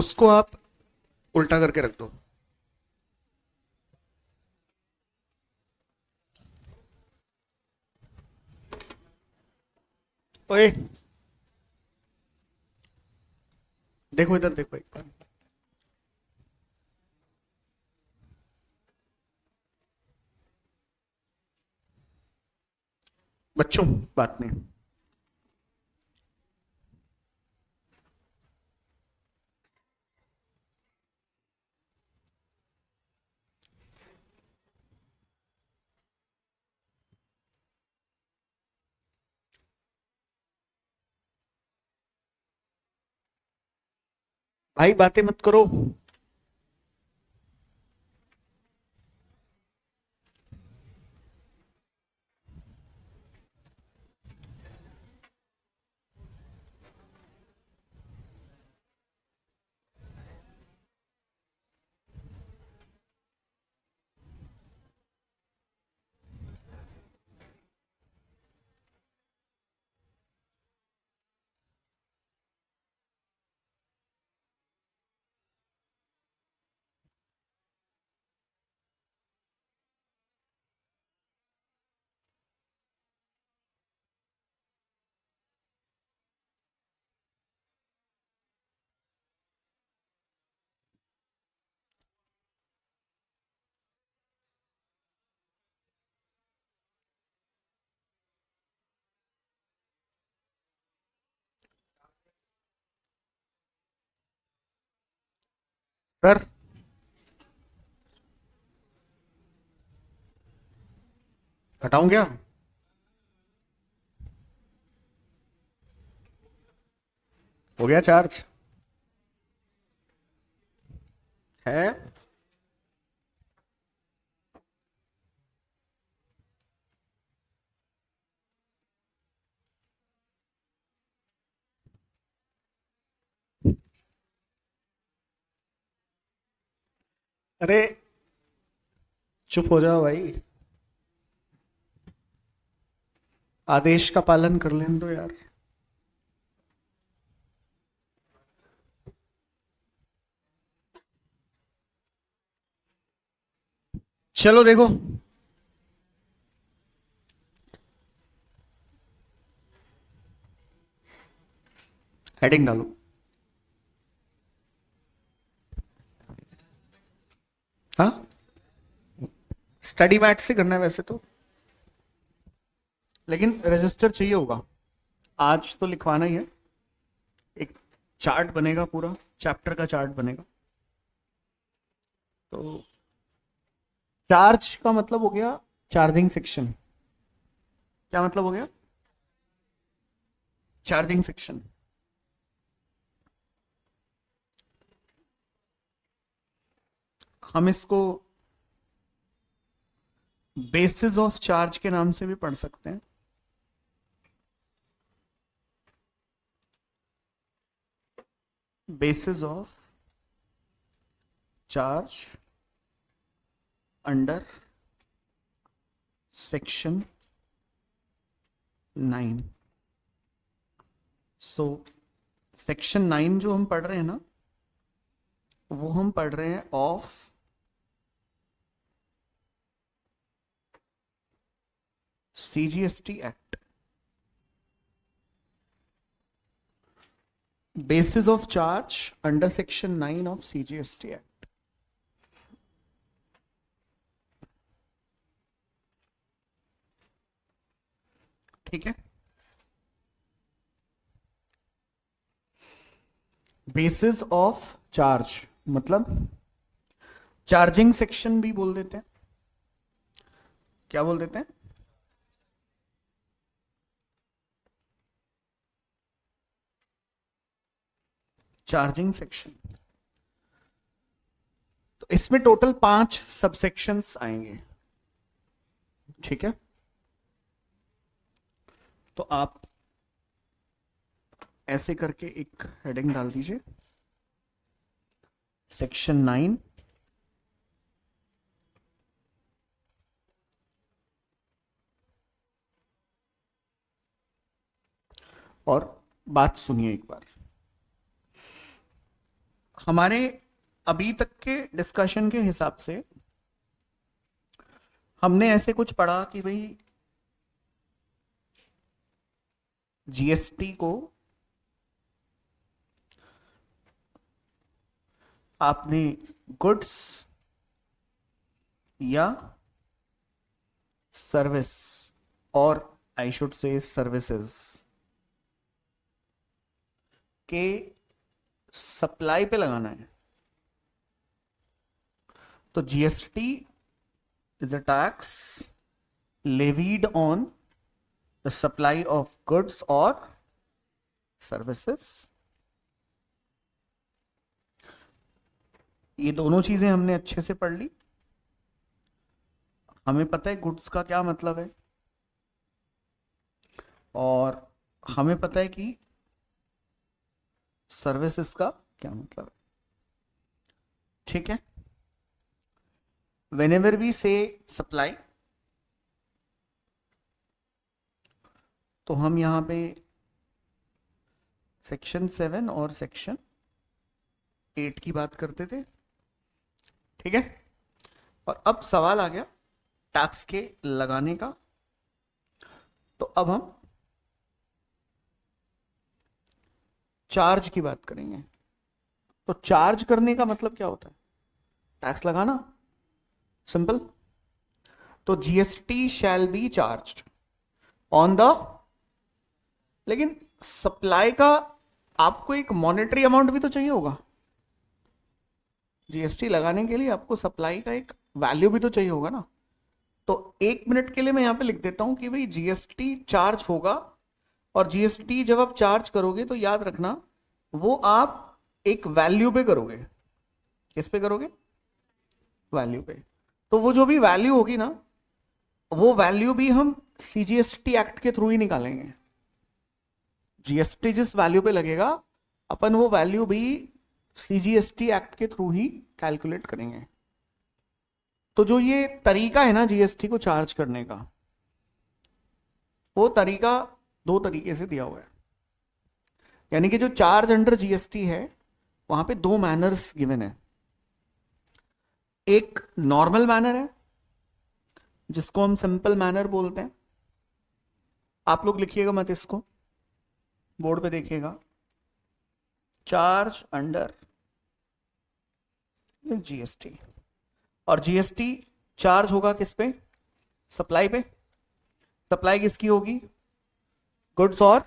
उसको आप उल्टा करके रख दो। ओए, देखो इधर देखो एक बार। बच्चों, बात नहीं। भाई बातें मत करो। सर, हटाऊं क्या? हो गया चार्ज? है। अरे चुप हो जाओ भाई। आदेश का पालन कर लेने दो यार। चलो देखो, हेडिंग डालो। हाँ, स्टडी मैट से करना है वैसे तो, लेकिन रजिस्टर चाहिए होगा। आज तो लिखवाना ही है। एक चार्ट बनेगा, पूरा चैप्टर का चार्ट बनेगा। तो चार्ज का मतलब हो गया चार्जिंग सेक्शन। क्या मतलब हो गया? Charging section. हम इसको बेसिस ऑफ चार्ज के नाम से भी पढ़ सकते हैं। Basis of charge under section 9। So section 9 जो हम पढ़ रहे हैं ना, वो हम पढ़ रहे हैं of CGST act. Basis of charge under section 9 of CGST act. ठीक है। बेसिस ऑफ चार्ज मतलब चार्जिंग सेक्शन भी बोल देते हैं। क्या बोल देते हैं? Charging section. तो इसमें टोटल 5 सबसेक्शंस आएंगे। ठीक है। तो आप ऐसे करके एक हेडिंग डाल दीजिए, सेक्शन 9। और बात सुनिए एक बार। हमारे अभी तक के डिस्कशन के हिसाब से हमने ऐसे कुछ पढ़ा कि भाई जीएसटी को आपने गुड्स या सर्विस, और आई शुड से सर्विसेज के सप्लाई पे लगाना है। तो GST is a tax levied on the supply of goods और सर्विसेज। ये दोनों चीजें हमने अच्छे से पढ़ ली। हमें पता है गुड्स का क्या मतलब है, और हमें पता है कि सर्विसेज का क्या मतलब है। ठीक है, whenever we say supply, तो हम यहां पे सेक्शन 7 और सेक्शन 8 की बात करते थे। ठीक है, और अब सवाल आ गया टैक्स के लगाने का। तो अब हम चार्ज की बात करेंगे। तो चार्ज करने का मतलब क्या होता है? टैक्स लगाना, सिंपल। तो GST shall be charged on the, लेकिन सप्लाई का आपको एक मॉनेटरी अमाउंट भी तो चाहिए होगा। जीएसटी लगाने के लिए आपको सप्लाई का एक वैल्यू भी तो चाहिए होगा ना। तो 1 मिनट के लिए मैं यहां पे लिख देता हूं कि भाई जीएसटी चार्ज होगा, और जीएसटी जब आप चार्ज करोगे तो याद रखना वो आप एक वैल्यू पे करोगे। किस पे करोगे? वैल्यू पे। तो वो जो भी वैल्यू होगी ना, वो वैल्यू भी हम सीजीएसटी एक्ट के थ्रू ही निकालेंगे। जीएसटी जिस वैल्यू पे लगेगा अपन वो वैल्यू भी सीजीएसटी एक्ट के थ्रू ही कैलकुलेट करेंगे। तो जो ये तरीका है ना जीएसटी को चार्ज करने का, वो तरीका 2 तरीके से दिया हुआ है। यानी कि जो चार्ज अंडर जीएसटी है वहां पे 2 मैनर्स गिवन है। एक नॉर्मल मैनर है जिसको हम सिंपल मैनर बोलते हैं। आप लोग लिखिएगा मत, इसको बोर्ड पे देखिएगा। चार्ज अंडर जीएसटी, और जीएसटी चार्ज होगा किस पे? सप्लाई पे। सप्लाई किसकी होगी? गुड्स और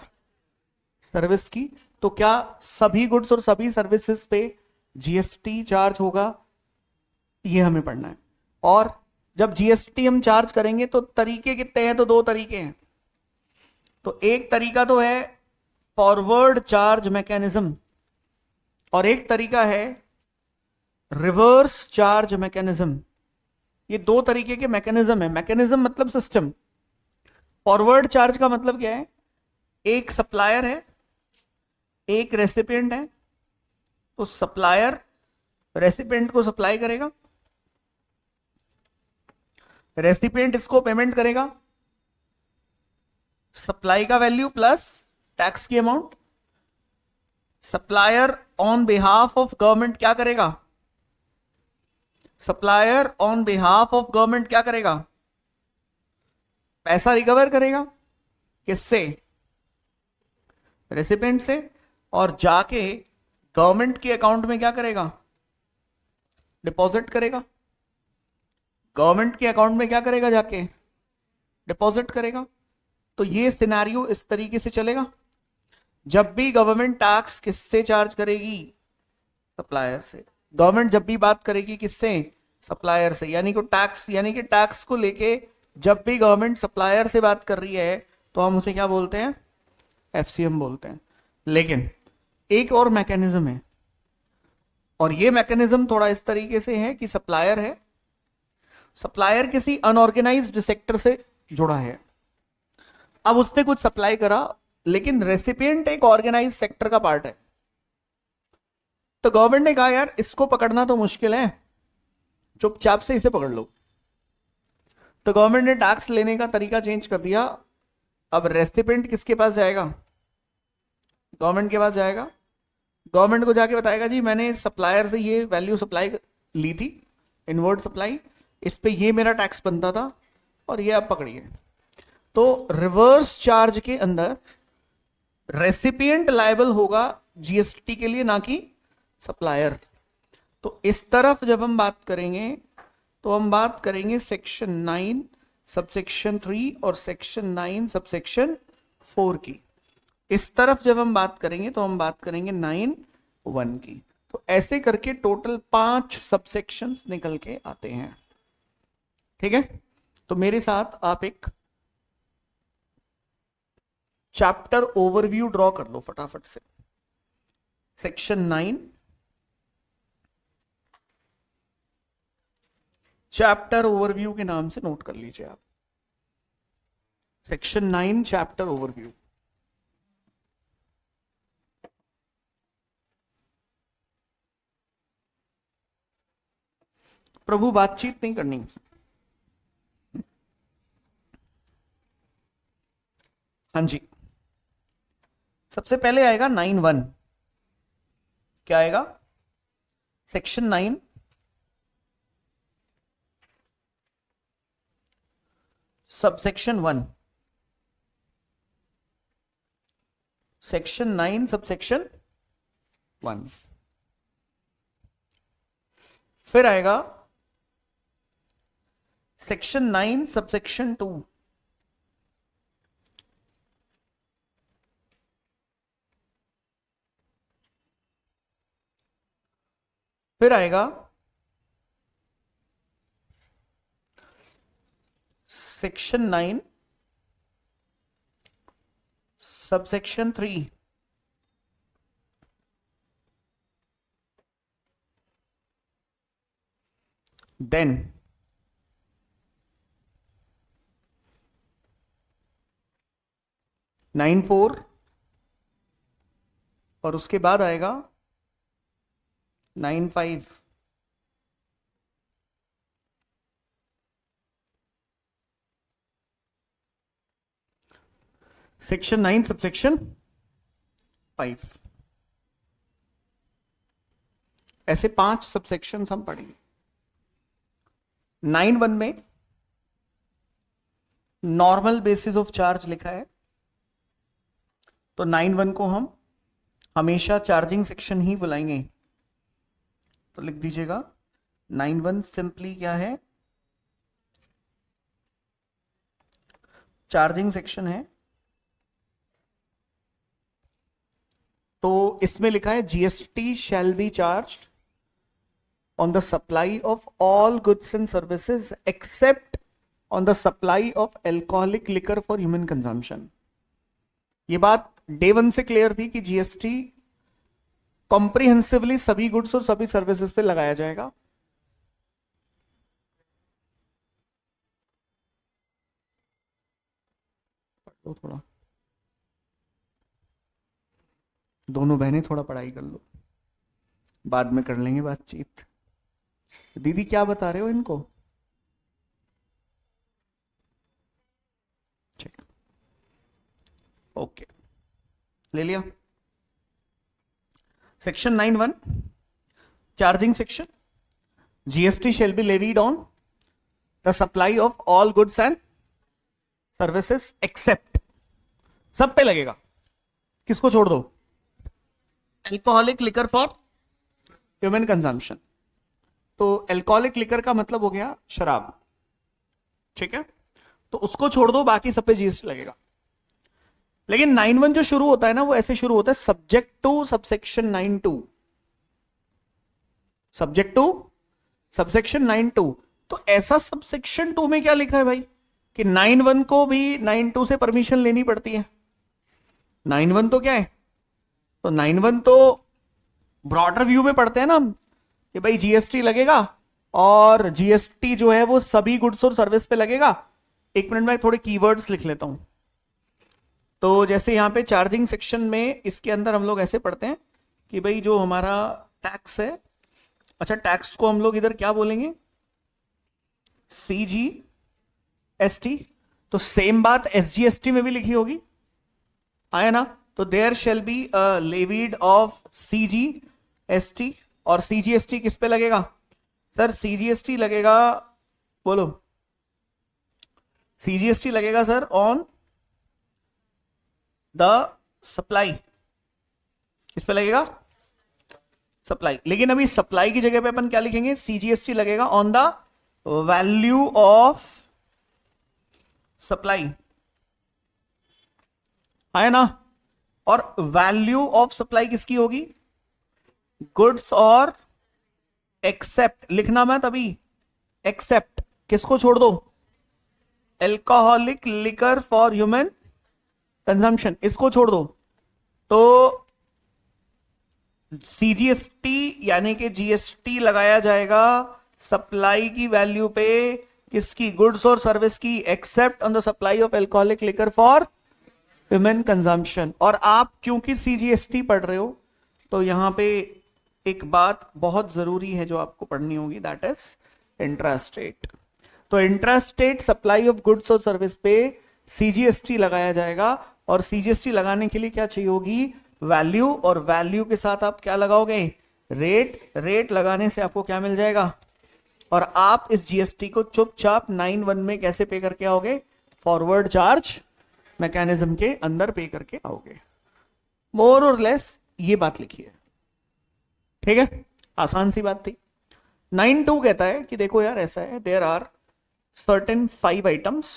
सर्विस की। तो क्या सभी गुड्स और सभी सर्विसेज पे जीएसटी चार्ज होगा? ये हमें पढ़ना है। और जब जीएसटी हम चार्ज करेंगे तो तरीके कितने हैं? तो 2 तरीके हैं। तो एक तरीका तो है फॉरवर्ड चार्ज मैकेनिज्म, और एक तरीका है रिवर्स चार्ज मैकेनिज्म। ये 2 तरीके के मैकेनिज्म है। मैकेनिज्म मतलब सिस्टम। फॉरवर्ड चार्ज का मतलब क्या है? एक सप्लायर है, एक रेसिपिएंट है। तो सप्लायर रेसिपिएंट को सप्लाई करेगा, रेसिपिएंट इसको पेमेंट करेगा, सप्लाई का वैल्यू प्लस टैक्स की amount. Supplier on behalf of government क्या करेगा? Supplier on behalf of government क्या करेगा? पैसा रिकवर करेगा। किससे? रेसिपिएंट से। और जाके गवर्नमेंट के अकाउंट में क्या करेगा? डिपॉजिट करेगा। गवर्नमेंट के अकाउंट में क्या करेगा? जाके डिपॉजिट करेगा। तो ये सिनेरियो इस तरीके से चलेगा। जब भी गवर्नमेंट टैक्स किससे चार्ज करेगी? सप्लायर से। गवर्नमेंट जब भी बात करेगी किससे? सप्लायर से। यानी कि टैक्स को लेके जब भी गवर्नमेंट सप्लायर से बात कर रही है तो हम उसे क्या बोलते हैं? एफसीएम बोलते हैं। लेकिन एक और मैकेनिज्म है, और ये मैकेनिज्म थोड़ा इस तरीके से है कि सप्लायर है, सप्लायर किसी अनऑर्गेनाइज्ड सेक्टर से जुड़ा है। अब उसने कुछ सप्लाई करा, लेकिन रेसिपिएंट एक ऑर्गेनाइज्ड सेक्टर का पार्ट है। तो गवर्नमेंट ने कहा यार इसको पकड़ना तो मुश्किल है, चुपचाप से इसे पकड़ लो। तो गवर्नमेंट ने टैक्स लेने का तरीका चेंज कर दिया। अब रेसिपिएंट किसके पास जाएगा? गवर्नमेंट के पास जाएगा। गवर्नमेंट को जाके बताएगा जी मैंने सप्लायर से ये वैल्यू सप्लाई ली थी, इनवर्ड सप्लाई, इस पे ये मेरा टैक्स बनता था और ये आप पकड़िए। तो रिवर्स चार्ज के अंदर रेसिपिएंट लायबल होगा जीएसटी के लिए, ना कि सप्लायर। तो इस तरफ जब हम बात करेंगे तो हम बात करेंगे सेक्शन 9 सबसेक्शन 3 और सेक्शन 9 सबसेक्शन 4 की। इस तरफ जब हम बात करेंगे तो हम बात करेंगे 9(1) की। तो ऐसे करके टोटल 5 सबसेक्शंस निकल के आते हैं। ठीक है, तो मेरे साथ आप एक चैप्टर ओवरव्यू ड्रॉ कर लो फटाफट से। सेक्शन 9 चैप्टर ओवरव्यू के नाम से नोट कर लीजिए आप। Section 9 chapter overview. प्रभु बातचीत नहीं करनी। हाँ जी, सबसे पहले आएगा 9(1). क्या आएगा? Section 9 subsection 1। Section 9 subsection 1। फिर आएगा सेक्शन 9 सबसेक्शन 2। फिर आएगा सेक्शन 9 सबसेक्शन 3। देन 9(4) और उसके बाद आएगा 9(5). Section 9 subsection 5। ऐसे 5 सबसेक्शन हम पढ़ेंगे। 9(1) में नॉर्मल बेसिस ऑफ चार्ज लिखा है, तो 9(1) को हम हमेशा चार्जिंग सेक्शन ही बुलाएंगे। तो लिख दीजिएगा 9(1) सिंपली क्या है? चार्जिंग सेक्शन है। तो इसमें लिखा है GST shall be charged on the supply of all goods and services accept on the supply of alcoholic liquor for human consumption. ये बात डे 1 से क्लियर थी कि जीएसटी कॉम्प्रिहेंसिवली सभी गुड्स और सभी सर्विसेज पे लगाया जाएगा। थोड़ा दोनों बहनें थोड़ा पढ़ाई कर लो, बाद में कर लेंगे बातचीत। दीदी क्या बता रहे हो इनको? ठीक, ओके, ले लिया। Section 9(1) charging section. GST shall be levied on the supply of all goods and services except, सब पे लगेगा। किसको छोड़ दो? Alcoholic liquor for human consumption. तो एल्कोहलिक लिकर का मतलब हो गया शराब, ठीक है, तो उसको छोड़ दो, बाकी सब पे जीएसटी लगेगा। लेकिन 9(1) जो शुरू होता है ना, वो ऐसे शुरू होता है subject to subsection 9(2). Subject to subsection 9(2). तो ऐसा सबसेक्शन 2 में क्या लिखा है भाई कि 9(1) को भी 9(2) से परमिशन लेनी पड़ती है। 9(1) तो क्या है? तो 9(1) तो ब्रॉडर व्यू में पढ़ते हैं ना हम कि भाई जीएसटी लगेगा और जीएसटी जो है वो सभी गुड्स और सर्विस पे लगेगा। एक मिनट में थोड़े कीवर्ड्स लिख लेता हूं। तो जैसे यहां पे चार्जिंग सेक्शन में इसके अंदर हम लोग ऐसे पढ़ते हैं कि भाई जो हमारा टैक्स है, अच्छा टैक्स को हम लोग इधर क्या बोलेंगे? CGST। तो सेम बात SGST में भी लिखी होगी, आया ना? तो there shall be levied of CGST, और CGST किस पे लगेगा सर? CGST लगेगा, बोलो, CGST लगेगा सर ऑन द सप्लाई। किस पे लगेगा? सप्लाई। लेकिन अभी सप्लाई की जगह पे अपन क्या लिखेंगे? CGST लगेगा on the value of supply, है ना? और वैल्यू ऑफ सप्लाई किसकी होगी? गुड्स और एक्सेप्ट, लिखना मत अभी, एक्सेप्ट किसको छोड़ दो? Alcoholic liquor for human consumption, इसको छोड़ दो। तो CGST यानी कि GST लगाया जाएगा सप्लाई की वैल्यू पे, किसकी? गुड्स और सर्विस की, accept on the supply of alcoholic liquor for human consumption. और आप क्योंकि CGST पढ़ रहे हो तो यहां पे एक बात बहुत जरूरी है जो आपको पढ़नी होगी, दैट इज इंट्रास्टेट। तो इंट्रास्टेट सप्लाई ऑफ गुड्स और सर्विस पे CGST लगाया जाएगा, और CGST लगाने के लिए क्या चाहिए होगी? वैल्यू, और वैल्यू के साथ आप क्या लगाओगे? रेट। रेट लगाने से आपको क्या मिल जाएगा? और आप इस GST को चुपचाप 9(1) में कैसे पे करके आओगे? फॉरवर्ड चार्ज मैकेनिज्म के अंदर पे करके आओगे। मोर और लेस ये बात लिखी है, ठीक है? आसान सी बात थी। 9(2) कहता है कि देखो यार ऐसा है, देयर आर सर्टेन 5 आइटम्स।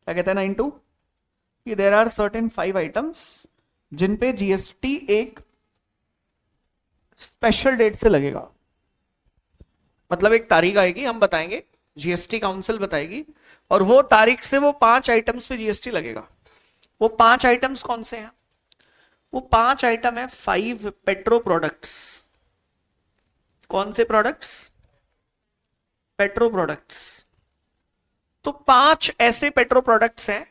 क्या कहता है 9(2)? कि देयर आर सर्टेन 5 आइटम्स जिन पे GST एक स्पेशल डेट से लगेगा। मतलब एक तारीख आएगी, हम बताएंगे, GST काउंसिल बताएगी, और वो तारीख से वो 5 आइटम्स पे GST लगेगा। वो 5 आइटम्स कौन से हैं? वो 5 आइटम है 5 पेट्रो प्रोडक्ट्स। कौन से प्रोडक्ट्स? Petro products. तो 5 ऐसे पेट्रो प्रोडक्ट्स हैं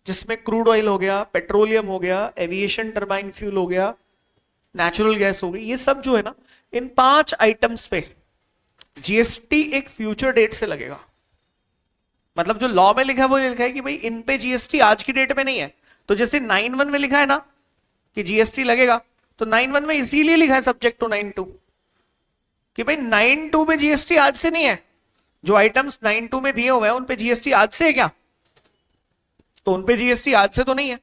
जिसमें क्रूड ऑयल हो गया, पेट्रोलियम हो गया, एविएशन टर्बाइन फ्यूल हो गया, नेचुरल गैस हो गई, ये सब जो है ना, इन 5 आइटम्स पे GST एक फ्यूचर डेट से लगेगा। मतलब जो लॉ में लिखा है वो लिखा है कि भाई इन पे GST आज की डेट में नहीं है। तो जैसे 9(1) में लिखा है ना कि GST लगेगा, तो 9(1) में इसीलिए लिखा है सब्जेक्ट टू 9(2) कि भाई 9(2) में GST आज से नहीं है। जो आइटम्स 9(2) में दिए हुए हैं उन पे GST आज से है क्या? तो उन पे GST आज से तो नहीं है।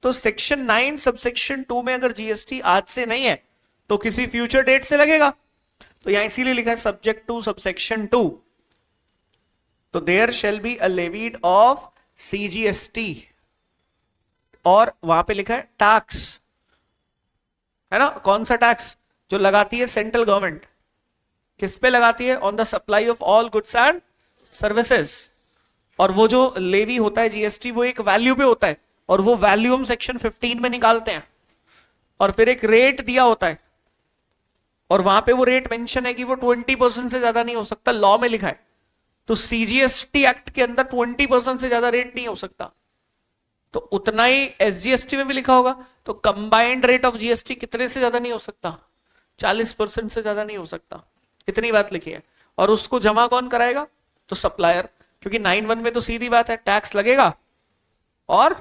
तो सेक्शन 9 सबसेक्शन 2 में अगर GST आज से नहीं है तो किसी फ्यूचर डेट से लगेगा। तो यहां इसीलिए लिखा है सब्जेक्ट टू सबसेक्शन 2। तो there shall be a levied of CGST, और वहां पे लिखा है टैक्स, है ना? कौन सा टैक्स? जो लगाती है सेंट्रल गवर्नमेंट। किस पे लगाती है? On the supply of all goods and services. और वो जो लेवी होता है GST वो एक वैल्यू पे होता है, और वो वैल्यू हम सेक्शन 15 में निकालते हैं, और फिर एक रेट दिया होता है, और वहां पे वो रेट मेंशन है कि वो 20% से ज्यादा नहीं हो सकता, लॉ में लिखा है। तो CGST एक्ट के अंदर 20% से ज्यादा रेट नहीं हो सकता। तो उतना ही SGST में भी लिखा होगा। तो कंबाइंड रेट ऑफ GST कितने से ज्यादा नहीं हो सकता? 40% से ज्यादा नहीं हो सकता। इतनी बात लिखी है। और उसको जमा कौन कराएगा? तो सप्लायर, क्योंकि 9(1) में तो सीधी बात है, टैक्स लगेगा और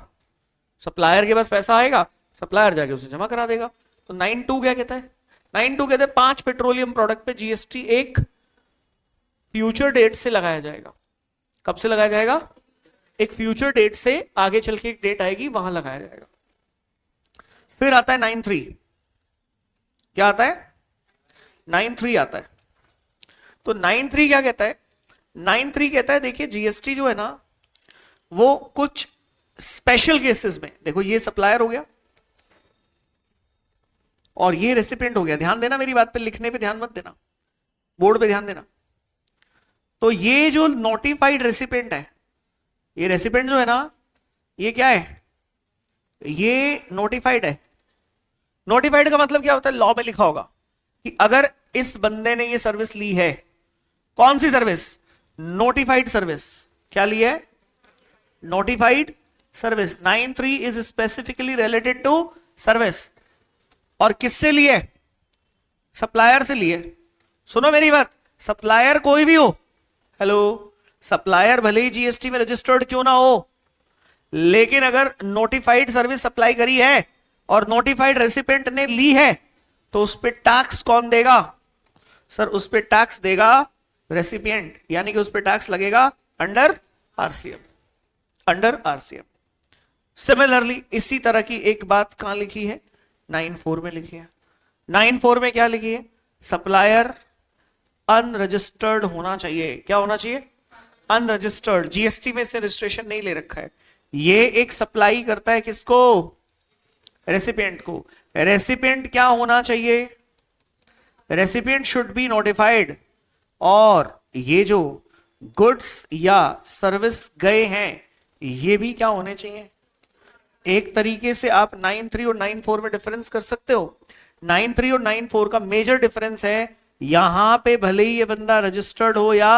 सप्लायर के पास पैसा आएगा, सप्लायर जाके उसे जमा करा देगा। तो 9(2) क्या कहता है? 9(2) कहते हैं 5 पेट्रोलियम प्रोडक्ट पे GST एक फ्यूचर डेट से लगाया जाएगा। कब से लगाया जाएगा? एक फ्यूचर डेट से, आगे चल के एक डेट आएगी वहां लगाया जाएगा। फिर आता है 9(3). क्या आता है? 9(3) आता है। तो 9(3) क्या कहता है? 9(3) कहता है देखिए GST जो है ना वो कुछ स्पेशल केसेस में, देखो ये सप्लायर हो गया और ये रेसिपिएंट हो गया। ध्यान देना मेरी बात पे, लिखने पे ध्यान मत देना, बोर्ड पे ध्यान देना। तो ये जो नोटिफाइड रेसिपिएंट है, ये रेसिपिएंट जो है ना, ये क्या है? ये नोटिफाइड है। नोटिफाइड का मतलब क्या होता है? लॉ में लिखा होगा कि अगर इस बंदे ने ये सर्विस ली है, कौन सी सर्विस? Notified service. क्या ली है? Notified service. 9(3) is specifically related to service. और किससे लिए? सप्लायर से लिए। सुनो मेरी बात, सप्लायर कोई भी हो, हेलो, सप्लायर भले ही GST में रजिस्टर्ड क्यों ना हो, लेकिन अगर नोटिफाइड सर्विस सप्लाई करी है और नोटिफाइड रेसिपिएंट ने ली है तो उस पर टैक्स कौन देगा? सर उस पर टैक्स देगा रेसिपिएंट, यानी कि उस पर टैक्स लगेगा under RCM, under RCM. Similarly इसी तरह की एक बात कहां लिखी है? 9(4) में लिखी है। 9(4) में क्या लिखी है? सप्लायर अनरजिस्टर्ड होना चाहिए। क्या होना चाहिए? अनरजिस्टर्ड। जीएसटी में से रजिस्ट्रेशन नहीं ले रखा है। ये एक सप्लाई करता है किसको? रेसिपिएंट को। रेसिपिएंट क्या होना चाहिए? Recipient should be notified. और ये जो गुड्स या सर्विस गए हैं ये भी क्या होने चाहिए? एक तरीके से आप 9(3) और 9(4) में डिफरेंस कर सकते हो। 9(3) और 9(4) का मेजर डिफरेंस है यहां पे भले ही ये बंदा रजिस्टर्ड हो या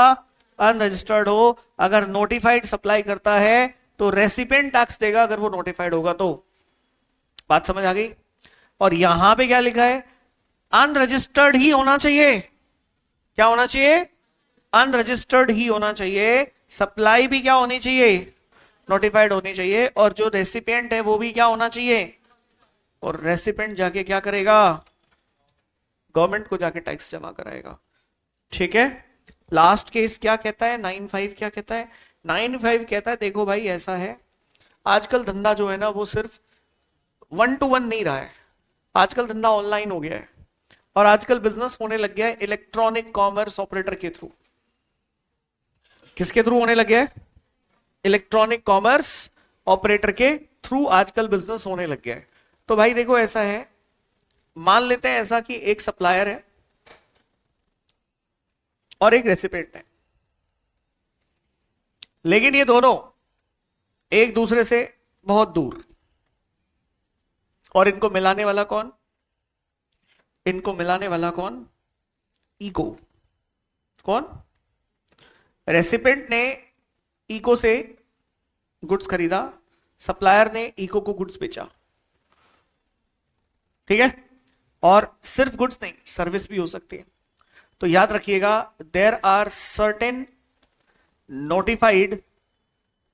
अनरजिस्टर्ड हो, अगर नोटिफाइड सप्लाई करता है तो रेसिपिएंट टैक्स देगा अगर वो नोटिफाइड होगा तो। बात समझ आ गई? और यहां पे क्या लिखा है? अनरजिस्टर्ड ही होना चाहिए। क्या होना चाहिए? अनरजिस्टर्ड ही होना चाहिए। सप्लाई भी क्या होनी चाहिए? नोटिफाइड होनी चाहिए। और जो रेसिपिएंट है वो भी क्या होना चाहिए? और रेसिपिएंट जाके क्या करेगा? गवर्नमेंट को जाके टैक्स जमा कराएगा। ठीक है। लास्ट केस क्या कहता है? 9(5) क्या कहता है? 9(5) कहता है देखो भाई ऐसा है, आजकल धंधा जो है ना वो सिर्फ 1-to-1 नहीं रहा है। आजकल धंधा ऑनलाइन हो गया है और आजकल बिजनेस होने लग गया है इलेक्ट्रॉनिक कॉमर्स ऑपरेटर के थ्रू। किसके थ्रू होने लग गया है? इलेक्ट्रॉनिक कॉमर्स ऑपरेटर के थ्रू आजकल बिजनेस होने लग गया है। तो भाई देखो ऐसा है, मान लेते हैं ऐसा कि एक सप्लायर है और एक रेसिपिएंट है, लेकिन ये दोनों एक दूसरे से बहुत दूर। और इनको मिलाने वाला कौन? इनको मिलाने वाला कौन? इको। कौन? रेसिपिएंट ने इको से गुड्स खरीदा, सप्लायर ने इको को गुड्स बेचा। ठीक है। और सिर्फ गुड्स नहीं, सर्विस भी हो सकती है। तो याद रखिएगा, there are certain notified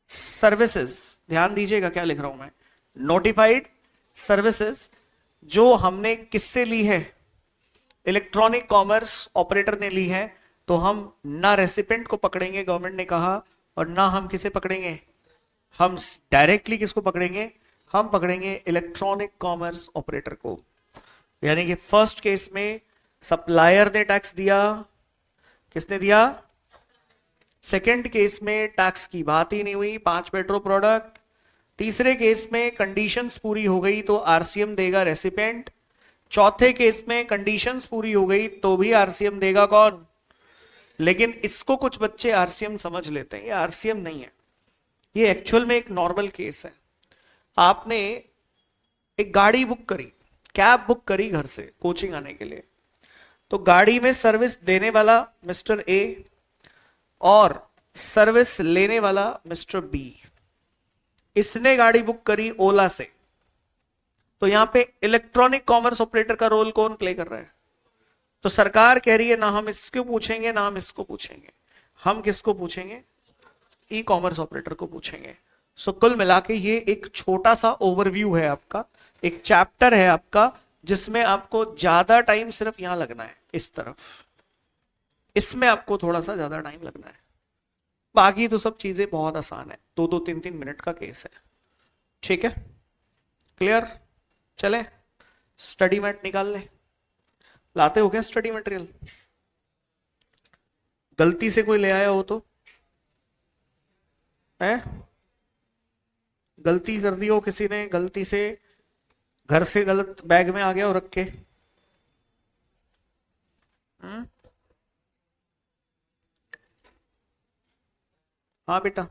services. ध्यान दीजिएगा क्या लिख रहा हूं मैं। नोटिफाइड सर्विसेज जो हमने किससे ली है? इलेक्ट्रॉनिक कॉमर्स ऑपरेटर ने ली है। तो हम ना रेसिपिएंट को पकड़ेंगे, गवर्नमेंट ने कहा, और ना हम किसे पकड़ेंगे? हम डायरेक्टली किसको पकड़ेंगे? हम पकड़ेंगे इलेक्ट्रॉनिक कॉमर्स ऑपरेटर को। यानी कि फर्स्ट केस में सप्लायर ने टैक्स दिया। किसने दिया? सेकंड केस में टैक्स की बात ही नहीं हुई, 5 मेट्रो प्रोडक्ट। तीसरे केस में कंडीशंस पूरी हो गई तो आरसीएम देगा रेसिपिएंट। चौथे केस में कंडीशंस पूरी हो गई तो भी आरसीएम देगा कौन? लेकिन इसको कुछ बच्चे आरसीएम समझ लेते हैं, ये आरसीएम नहीं है, ये एक्चुअल में एक नॉर्मल केस है। आपने एक गाड़ी बुक करी, कैब बुक करी घर से कोचिंग आने के लिए, तो गाड़ी में सर्विस देने वाला मिस्टर ए और सर्विस लेने वाला मिस्टर बी। इसने गाड़ी बुक करी ओला से, तो यहां पे इलेक्ट्रॉनिक कॉमर्स ऑपरेटर का रोल कौन प्ले कर रहा है? तो सरकार कह रही है ना हम इसको पूछेंगे ना हम इसको पूछेंगे, हम किसको पूछेंगे? ई कॉमर्स ऑपरेटर को पूछेंगे। सो कुल मिला के ये एक छोटा सा ओवरव्यू है आपका, एक चैप्टर है आपका, जिसमें आपको ज्यादा टाइम सिर्फ यहां लगना है, इस तरफ, इसमें आपको थोड़ा सा ज्यादा टाइम लगना है। बाकी तो सब चीजें बहुत आसान है, 2-2, 3-3 मिनट का केस है। ठीक है, क्लियर? चले स्टडी मैट निकाल ले। लाते हो क्या स्टडी मटेरियल? गलती से कोई ले आया हो तो है? गलती कर दी हो किसी ने, गलती से घर से गलत बैग में आ गया हो रख के? हाँ बेटा।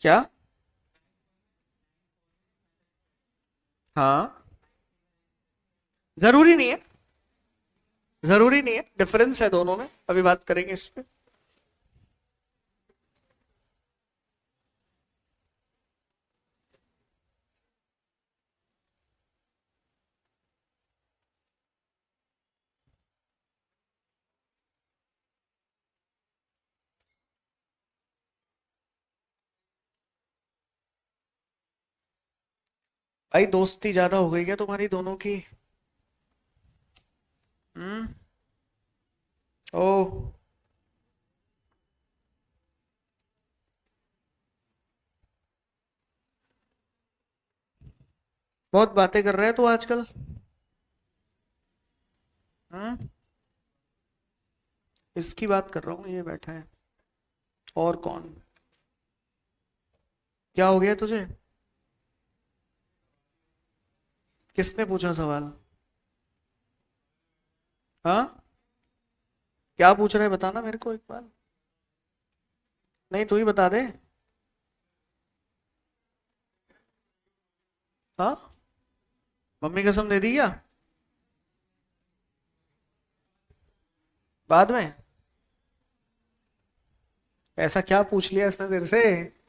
क्या? हाँ, जरूरी नहीं है, जरूरी नहीं है, डिफरेंस है दोनों में, अभी बात करेंगे इस पे। भाई दोस्ती ज्यादा हो गई क्या तुम्हारी दोनों की? ओ, बहुत बातें कर रहा है तू आजकल। हम्म, इसकी बात कर रहा हूँ, ये बैठा है। और कौन? क्या हो गया तुझे? किसने पूछा सवाल? हाँ, क्या पूछ रहा है बताना मेरे को एक बार। नहीं, तू ही बता दे। हाँ, मम्मी कसम दे दी क्या? बाद में? ऐसा क्या पूछ लिया इसने तेरे से?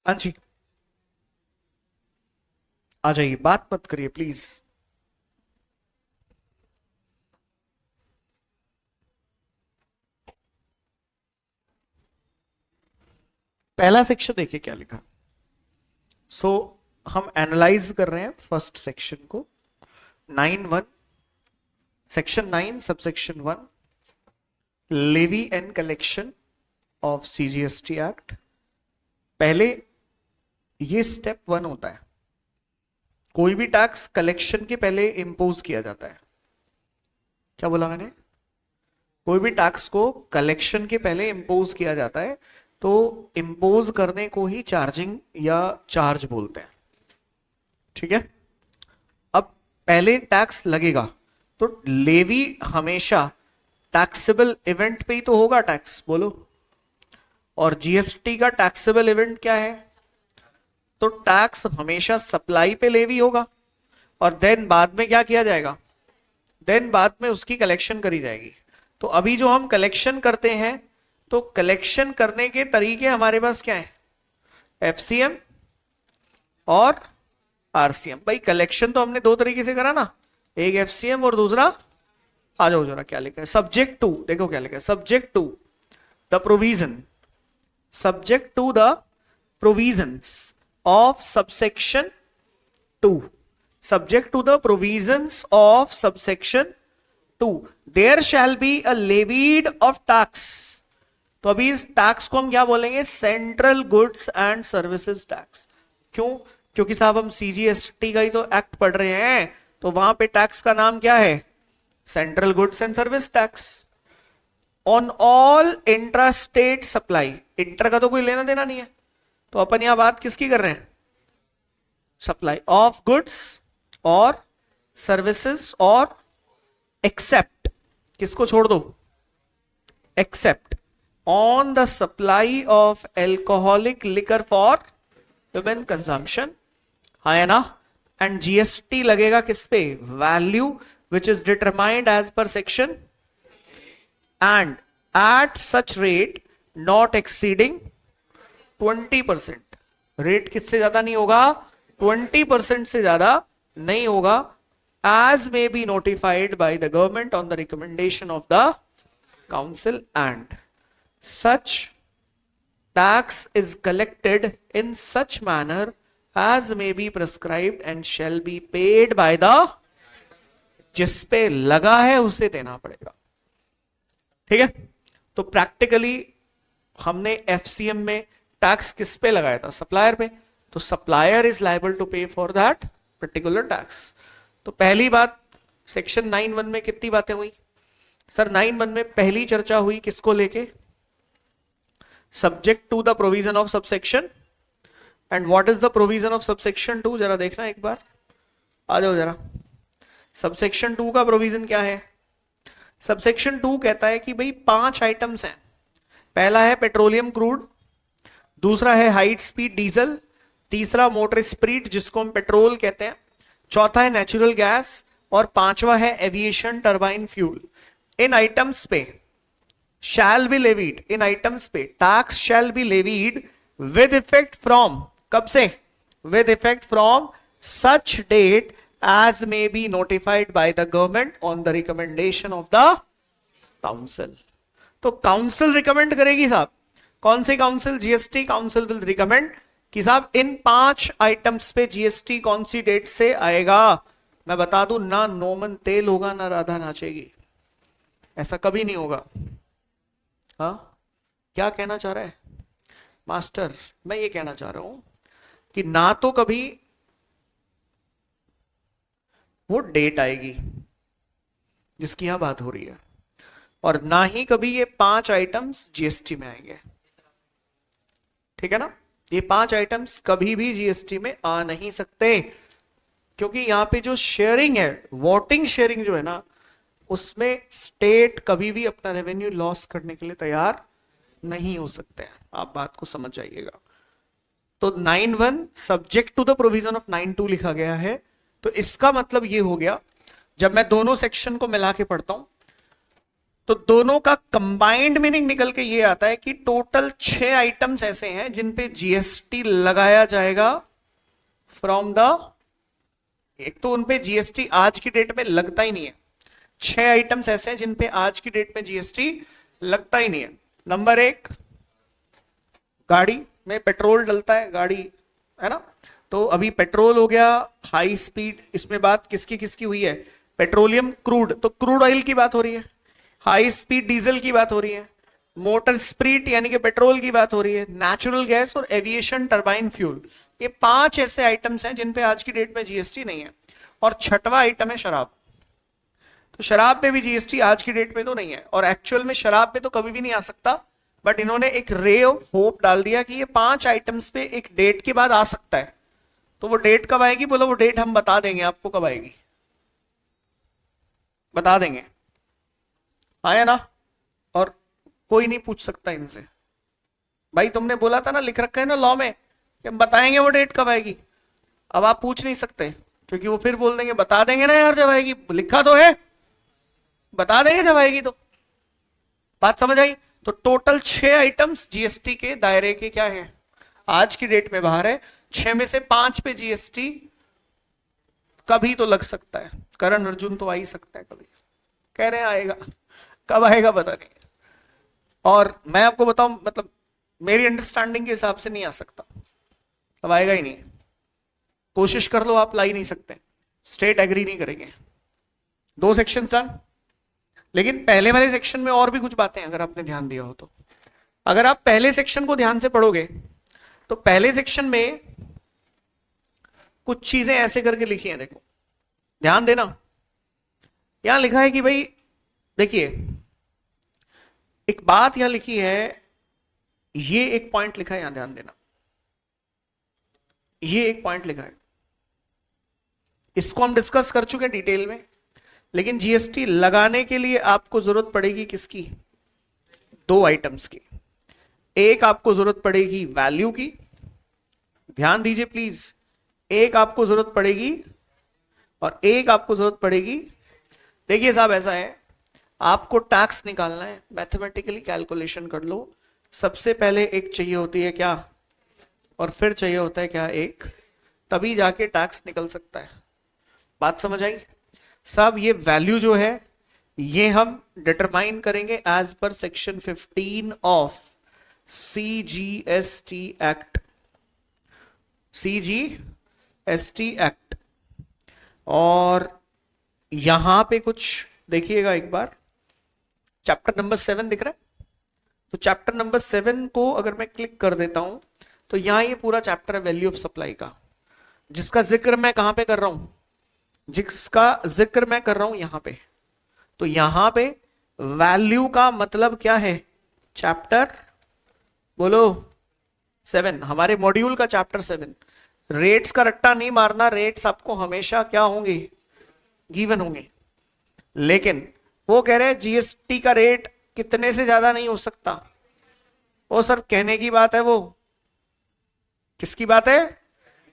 हाँ जी, आ जाइए, बात मत करिए प्लीज। पहला सेक्शन देखिए क्या लिखा। सो हम एनालाइज कर रहे हैं फर्स्ट सेक्शन को। 9(1), section 9 subsection 1, levy and collection of CGST act. पहले ये स्टेप 1 होता है। कोई भी टैक्स कलेक्शन के पहले इंपोज किया जाता है। क्या बोला मैंने? कोई भी टैक्स को कलेक्शन के पहले इंपोज किया जाता है, तो इंपोज करने को ही चार्जिंग या चार्ज बोलते हैं। ठीक है। अब पहले टैक्स लगेगा, तो लेवी हमेशा टैक्सेबल इवेंट पे ही तो होगा टैक्स, बोलो। और जीएसटी का टैक्सेबल इवेंट क्या है? तो टैक्स हमेशा सप्लाई पे लेवी होगा, और देन बाद में क्या किया जाएगा? देन बाद में उसकी कलेक्शन करी जाएगी। तो अभी जो हम कलेक्शन करते हैं, तो कलेक्शन करने के तरीके हमारे पास क्या है? एफसीएम और आरसीएम। भाई कलेक्शन तो हमने दो तरीके से करा ना, एक एफसीएम और दूसरा, आ जाओ जरा क्या लिखा है, सब्जेक्ट टू। देखो क्या लिखा है, subject to the provision, subject to the provisions of subsection 2, subject to the provisions of subsection 2, there shall be a levied of tax। तो अभी इस टैक्स को हम क्या बोलेंगे? Central goods and services tax. क्यों? क्योंकि साहब हम सीजीएसटी का ही तो एक्ट पढ़ रहे हैं, तो वहां पे टैक्स का नाम क्या है? Central goods and service tax. On all intra state supply, inter का तो कोई लेना देना नहीं है, तो अपन यहां बात किसकी कर रहे हैं? सप्लाई ऑफ गुड्स और सर्विसेज, और एक्सेप्ट, किसको छोड़ दो? Except on the supply of alcoholic liquor for human consumption. हाँ है ना? एंड जीएसटी लगेगा किस पे? Value which is determined as per section, and at such rate not exceeding 20%। Rate किससे ज्यादा नहीं होगा? 20% से ज्यादा नहीं होगा। as may be notified by the government on the recommendation of the council, and such tax is collected in such manner as may be prescribed and shall be paid by the, जिस पे लगा है उसे देना पड़ेगा। ठीक है। तो प्रैक्टिकली हमने एफसीएम में टैक्स किस पे लगाया था? सप्लायर पे। तो सप्लायर इज लायबल टू पे फॉर दैट पर्टिकुलर टैक्स। तो पहली बात, सेक्शन 9(1) में कितनी बातें हुई सर? 9(1) में पहली चर्चा हुई किसको लेके? Subject to the provision of subsection. And what is the provision of subsection 2? जरा देखना एक बार, आ जाओ जरा। सबसेक्शन 2 का प्रोविजन क्या है? सबसेक्शन 2 कहता है कि भाई 5 आइटम्स हैं। पहला है पेट्रोलियम क्रूड, दूसरा है हाई स्पीड डीजल, तीसरा मोटर स्पिरिट जिसको हम पेट्रोल कहते हैं, चौथा है नेचुरल गैस, और पांचवा है एविएशन टरबाइन फ्यूल। इन आइटम्स पे शैल बी लेवीड, इन आइटम्स पे tax shall be levied with effect from, कब से? With effect from such date as may be notified by the government on the recommendation of the council। तो council recommend करेगी साहब। कौन सी council? GST council will recommend कि साहब इन 5 items पे जीएसटी कौन सी डेट से आएगा। मैं बता दूं, ना नोमन तेल होगा ना राधा नाचेगी, ऐसा कभी नहीं होगा। हाँ, क्या कहना चाह रहा है मास्टर? मैं ये कहना चाह रहा हूं कि ना तो कभी वो डेट आएगी जिसकी यहां बात हो रही है, और ना ही कभी ये 5 आइटम्स जीएसटी में आएंगे। ठीक है ना? ये 5 आइटम्स कभी भी जीएसटी में आ नहीं सकते, क्योंकि यहां पे जो शेयरिंग है, वोटिंग शेयरिंग जो है ना, उसमें स्टेट कभी भी अपना रेवेन्यू लॉस करने के लिए तैयार नहीं हो सकते हैं। आप बात को समझ जाइएगा। तो 9(1) subject to the provision of 9(2) लिखा गया है। तो इसका मतलब ये हो गया, जब मैं दोनों सेक्शन को मिला के पढ़ता हूं तो दोनों का कंबाइंड मीनिंग निकल के ये आता है कि टोटल 6 आइटम्स ऐसे हैं जिन पे जीएसटी लगाया जाएगा फ्रॉम द, एक तो उन पे जीएसटी आज की डेट में लगता ही नहीं है। 6 आइटम्स ऐसे हैं जिन पे आज की डेट में जीएसटी लगता ही नहीं है। नंबर 1, गाड़ी में पेट्रोल डलता है, गाड़ी है ना, तो अभी पेट्रोल हो गया, हाई स्पीड, इसमें बात किसकी किसकी हुई है? पेट्रोलियम क्रूड, तो क्रूड ऑयल की बात हो रही है। हाई स्पीड डीजल की बात हो रही है। मोटर स्पिरिट यानी कि पेट्रोल की बात हो रही है। नेचुरल गैस और एविएशन टरबाइन फ्यूल, ये 5 ऐसे आइटम्स हैं जिन पे आज की डेट में जीएसटी नहीं है। और 6वां आइटम है शराब। तो शराब पे भी जीएसटी आज की डेट में तो नहीं है, और एक्चुअल में शराब पे तो कभी भी नहीं आ सकता, बट इन्होंने एक रे ऑफ होप डाल दिया कि ये 5 आइटम्स पे एक डेट के बाद आ सकता है। तो वो डेट कब आएगी? बोलो, वो डेट हम बता देंगे आपको कब आएगी, बता देंगे। आया ना? और कोई नहीं पूछ सकता इनसे, भाई तुमने बोला था ना, लिख रखा है ना लॉ में कि हम बताएंगे वो डेट कब आएगी। अब आप पूछ नहीं सकते, क्योंकि वो फिर बोल देंगे बता देंगे ना यार जब आएगी, लिखा तो है, बता देंगे जब आएगी। तो बात समझ आई? तो टोटल 6 आइटम्स जीएसटी के दायरे के क्या है, आज की डेट में बाहर है। 6 में से 5 पे जीएसटी कभी तो लग सकता है। करण अर्जुन तो आ ही सकता है कभी, कह रहे हैं आएगा, कब आएगा पता नहीं। और मैं आपको बताऊं, मतलब मेरी अंडरस्टैंडिंग के हिसाब से नहीं आ सकता, अब आएगा ही नहीं। कोशिश कर लो, आप ला ही नहीं सकते, स्टेट एग्री नहीं करेंगे। 2 सेक्शन डन। लेकिन पहले वाले सेक्शन में और भी कुछ बातें अगर आपने ध्यान दिया हो तो, अगर आप पहले सेक्शन को ध्यान से पढ़ोगे तो पहले सेक्शन में कुछ चीजें ऐसे करके लिखी हैं, देखो ध्यान देना। यहां लिखा है कि भाई देखिए, एक बात यहां लिखी है, ये एक पॉइंट लिखा है, यहां ध्यान देना, ये एक पॉइंट लिखा है, इसको हम डिस्कस कर चुके हैं डिटेल में। लेकिन जीएसटी लगाने के लिए आपको जरूरत पड़ेगी किसकी? 2 आइटम्स की। एक आपको जरूरत पड़ेगी वैल्यू की, ध्यान दीजिए प्लीज, एक आपको जरूरत पड़ेगी और एक आपको जरूरत पड़ेगी। देखिए साहब ऐसा है, आपको टैक्स निकालना है, मैथमेटिकली कैलकुलेशन कर लो। सबसे पहले एक चाहिए होती है क्या, और फिर चाहिए होता है क्या, एक, तभी जाके टैक्स निकल सकता है। बात समझ आई साहब? ये वैल्यू जो है ये हम डिटरमाइन करेंगे as per section 15 of CGST act, CGST act. और यहां पे कुछ देखिएगा एक बार, चैप्टर नंबर 7 दिख रहा है? तो चैप्टर नंबर 7 को अगर मैं क्लिक कर देता हूं तो यहां ये पूरा चैप्टर है वैल्यू ऑफ सप्लाई का। जिसका जिक्र मैं कहां पे कर रहा हूं, जिसका जिक्र मैं कर रहा हूं यहां पे। तो यहां पे वैल्यू का मतलब क्या है, चैप्टर बोलो 7, हमारे मॉड्यूल का चैप्टर 7। रेट्स का रट्टा नहीं मारना, रेट्स आपको हमेशा क्या होंगे, गिवन होंगे। लेकिन वो कह रहे हैं जीएसटी का रेट कितने से ज्यादा नहीं हो सकता। वो सर कहने की बात है, वो किसकी बात है,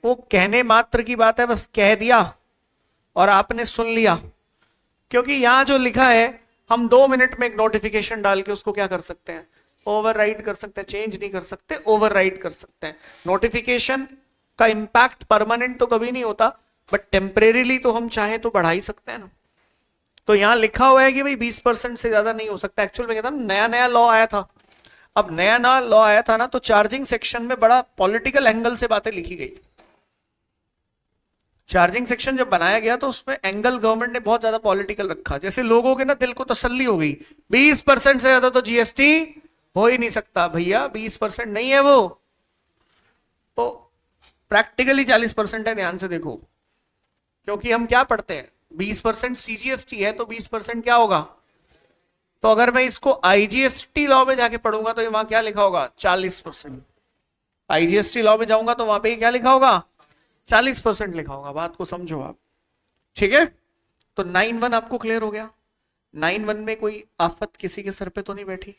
वो कहने मात्र की बात है, बस कह दिया और आपने सुन लिया। क्योंकि यहां जो लिखा है, हम 2 मिनट में एक नोटिफिकेशन डाल के उसको क्या कर सकते हैं, ओवरराइड कर सकते हैं। चेंज नहीं कर सकते, ओवरराइड कर सकते हैं। नोटिफिकेशन का इंपैक्ट परमानेंट तो कभी नहीं होता, बट टेम्परेरीली तो हम चाहे तो बढ़ा ही सकते हैं ना। तो यहां लिखा हुआ है कि भाई 20% से ज्यादा नहीं हो सकता। एक्चुअल में कहता नया नया लॉ आया था, अब नया नया लॉ आया था ना, तो चार्जिंग सेक्शन में बड़ा पॉलिटिकल एंगल से बातें लिखी गई। चार्जिंग सेक्शन जब बनाया गया तो उसमें एंगल गवर्नमेंट ने बहुत ज्यादा पॉलिटिकल रखा। जैसे लोगों के ना दिल को तसल्ली हो गई, 20% से ज्यादा तो जीएसटी हो ही नहीं सकता। भैया 20% नहीं है वो, तो प्रैक्टिकली 40% है। ध्यान से देखो, क्योंकि हम क्या पढ़ते हैं, 20% सीजीएसटी है तो 20% क्या होगा। तो अगर मैं इसको आईजीएसटी लॉ में जाके पढ़ूंगा तो वहां क्या लिखा होगा, 40%। आईजीएसटी लॉ में जाऊंगा तो वहां पे क्या लिखा होगा, 40% लिखा होगा। बात को समझो आप, ठीक है। तो 9-1 आपको क्लियर हो गया। 9-1 में कोई आफत किसी के सर पे तो नहीं बैठी।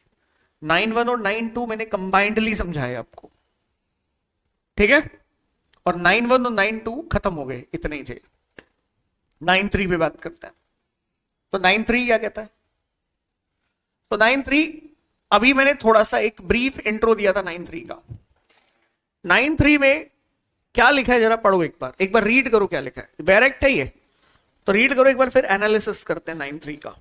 9-1 और 9-2 मैंने कंबाइंडली समझाया आपको, ठीक है। और 9-1 और 9-2 खत्म हो गए, इतने ही थे। 9-3 पे बात करते हैं। तो 9-3 क्या कहता है, तो 9-3 अभी मैंने थोड़ा सा एक ब्रीफ इंट्रो दिया था 9-3 का। 9-3 में क्या लिखा है जरा पढ़ो, एक बार रीड करो क्या लिखा है। डायरेक्ट है ये, तो रीड करो एक बार, फिर एनालिसिस करते हैं 9-3 का।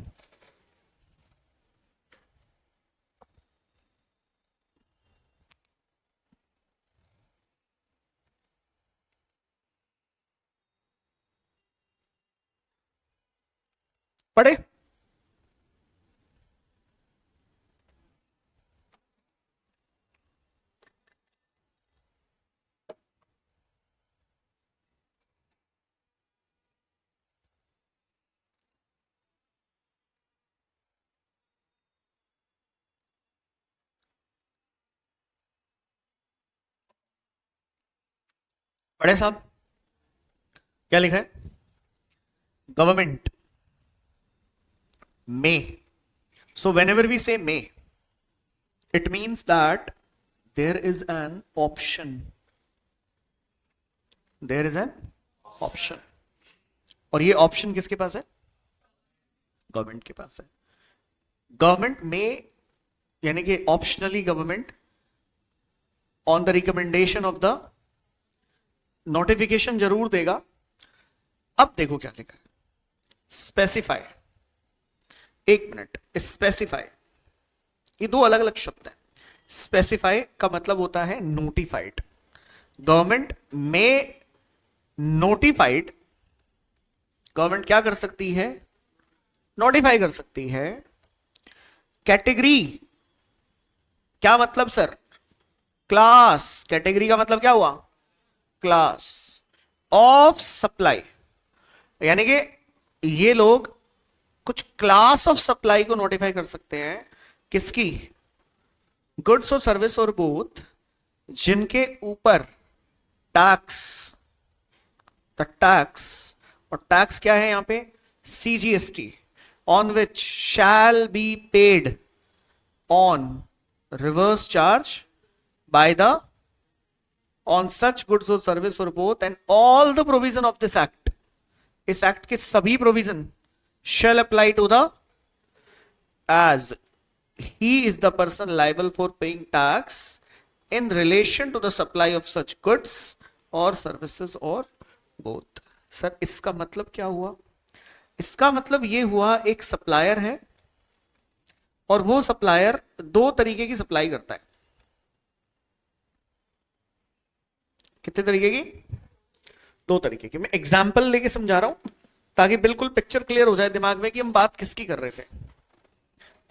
पढ़े, पढ़े साहब, क्या लिखा है, government may, so whenever we say may, it means that there is an option, there is an option। और ये ऑप्शन किसके पास है, गवर्नमेंट के पास है। गवर्नमेंट में यानी कि optionally government on the recommendation of the notification जरूर देगा। अब देखो क्या लिखा है, स्पेसिफाई, एक मिनट, स्पेसिफाई, ये दो अलग अलग शब्द हैं। स्पेसिफाई का मतलब होता है नोटिफाइड। गवर्नमेंट में नोटिफाइड, गवर्नमेंट क्या कर सकती है, नोटिफाई कर सकती है। कैटेगरी, क्या मतलब सर, क्लास, कैटेगरी का मतलब क्या हुआ, क्लास ऑफ सप्लाई, यानी कि ये लोग कुछ क्लास ऑफ सप्लाई को नोटिफाई कर सकते हैं। किसकी, गुड्स और सर्विस और बोथ, जिनके ऊपर टैक्स, द टैक्स, और टैक्स क्या है यहां पे, CGST, on which shall be paid on reverse charge by the on such goods और सर्विस और both and all the provision of this act. इस एक्ट के सभी provision shall apply to the, as he is the person liable for paying tax in relation to the supply of such goods or services or both। Sir इसका मतलब क्या हुआ, इसका मतलब ये हुआ एक सप्लायर है और वो सप्लायर दो तरीके की सप्लाई करता है। कितने तरीके की, दो तरीके की। मैं एग्जाम्पल लेके समझा रहा हूं ताकि बिल्कुल पिक्चर क्लियर हो जाए दिमाग में कि हम बात किसकी कर रहे थे।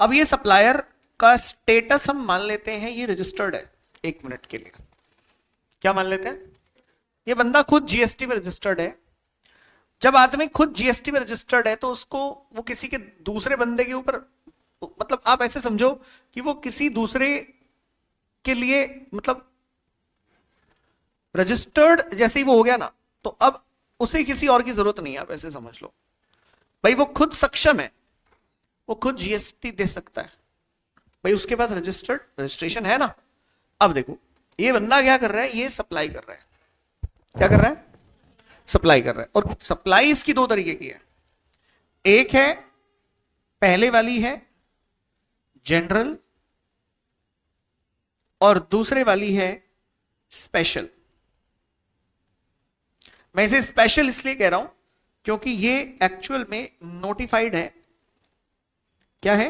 अब ये सप्लायर का स्टेटस हम मान लेते हैं ये रजिस्टर्ड है, एक मिनट के लिए क्या मान लेते हैं, ये बंदा खुद जीएसटी में रजिस्टर्ड है। जब आदमी खुद जीएसटी में रजिस्टर्ड है तो उसको वो किसी के दूसरे बंदे के ऊपर, मतलब आप ऐसे समझो कि वो किसी दूसरे के लिए, मतलब रजिस्टर्ड जैसे ही वो हो गया ना, तो अब उसे किसी और की जरूरत नहीं है। आप ऐसे समझ लो भाई, वो खुद सक्षम है, वो खुद जीएसटी दे सकता है भाई, उसके पास रजिस्ट्रेशन है ना। अब देखो ये बंदा क्या कर रहा है, ये सप्लाई कर रहा है। क्या कर रहा है? सप्लाई कर रहा है। और सप्लाई इसकी दो तरीके की है। एक है, पहले वाली है जनरल, और दूसरे वाली है स्पेशल। मैं इसे स्पेशल इसलिए कह रहा हूं क्योंकि ये एक्चुअल में नोटिफाइड है। क्या है?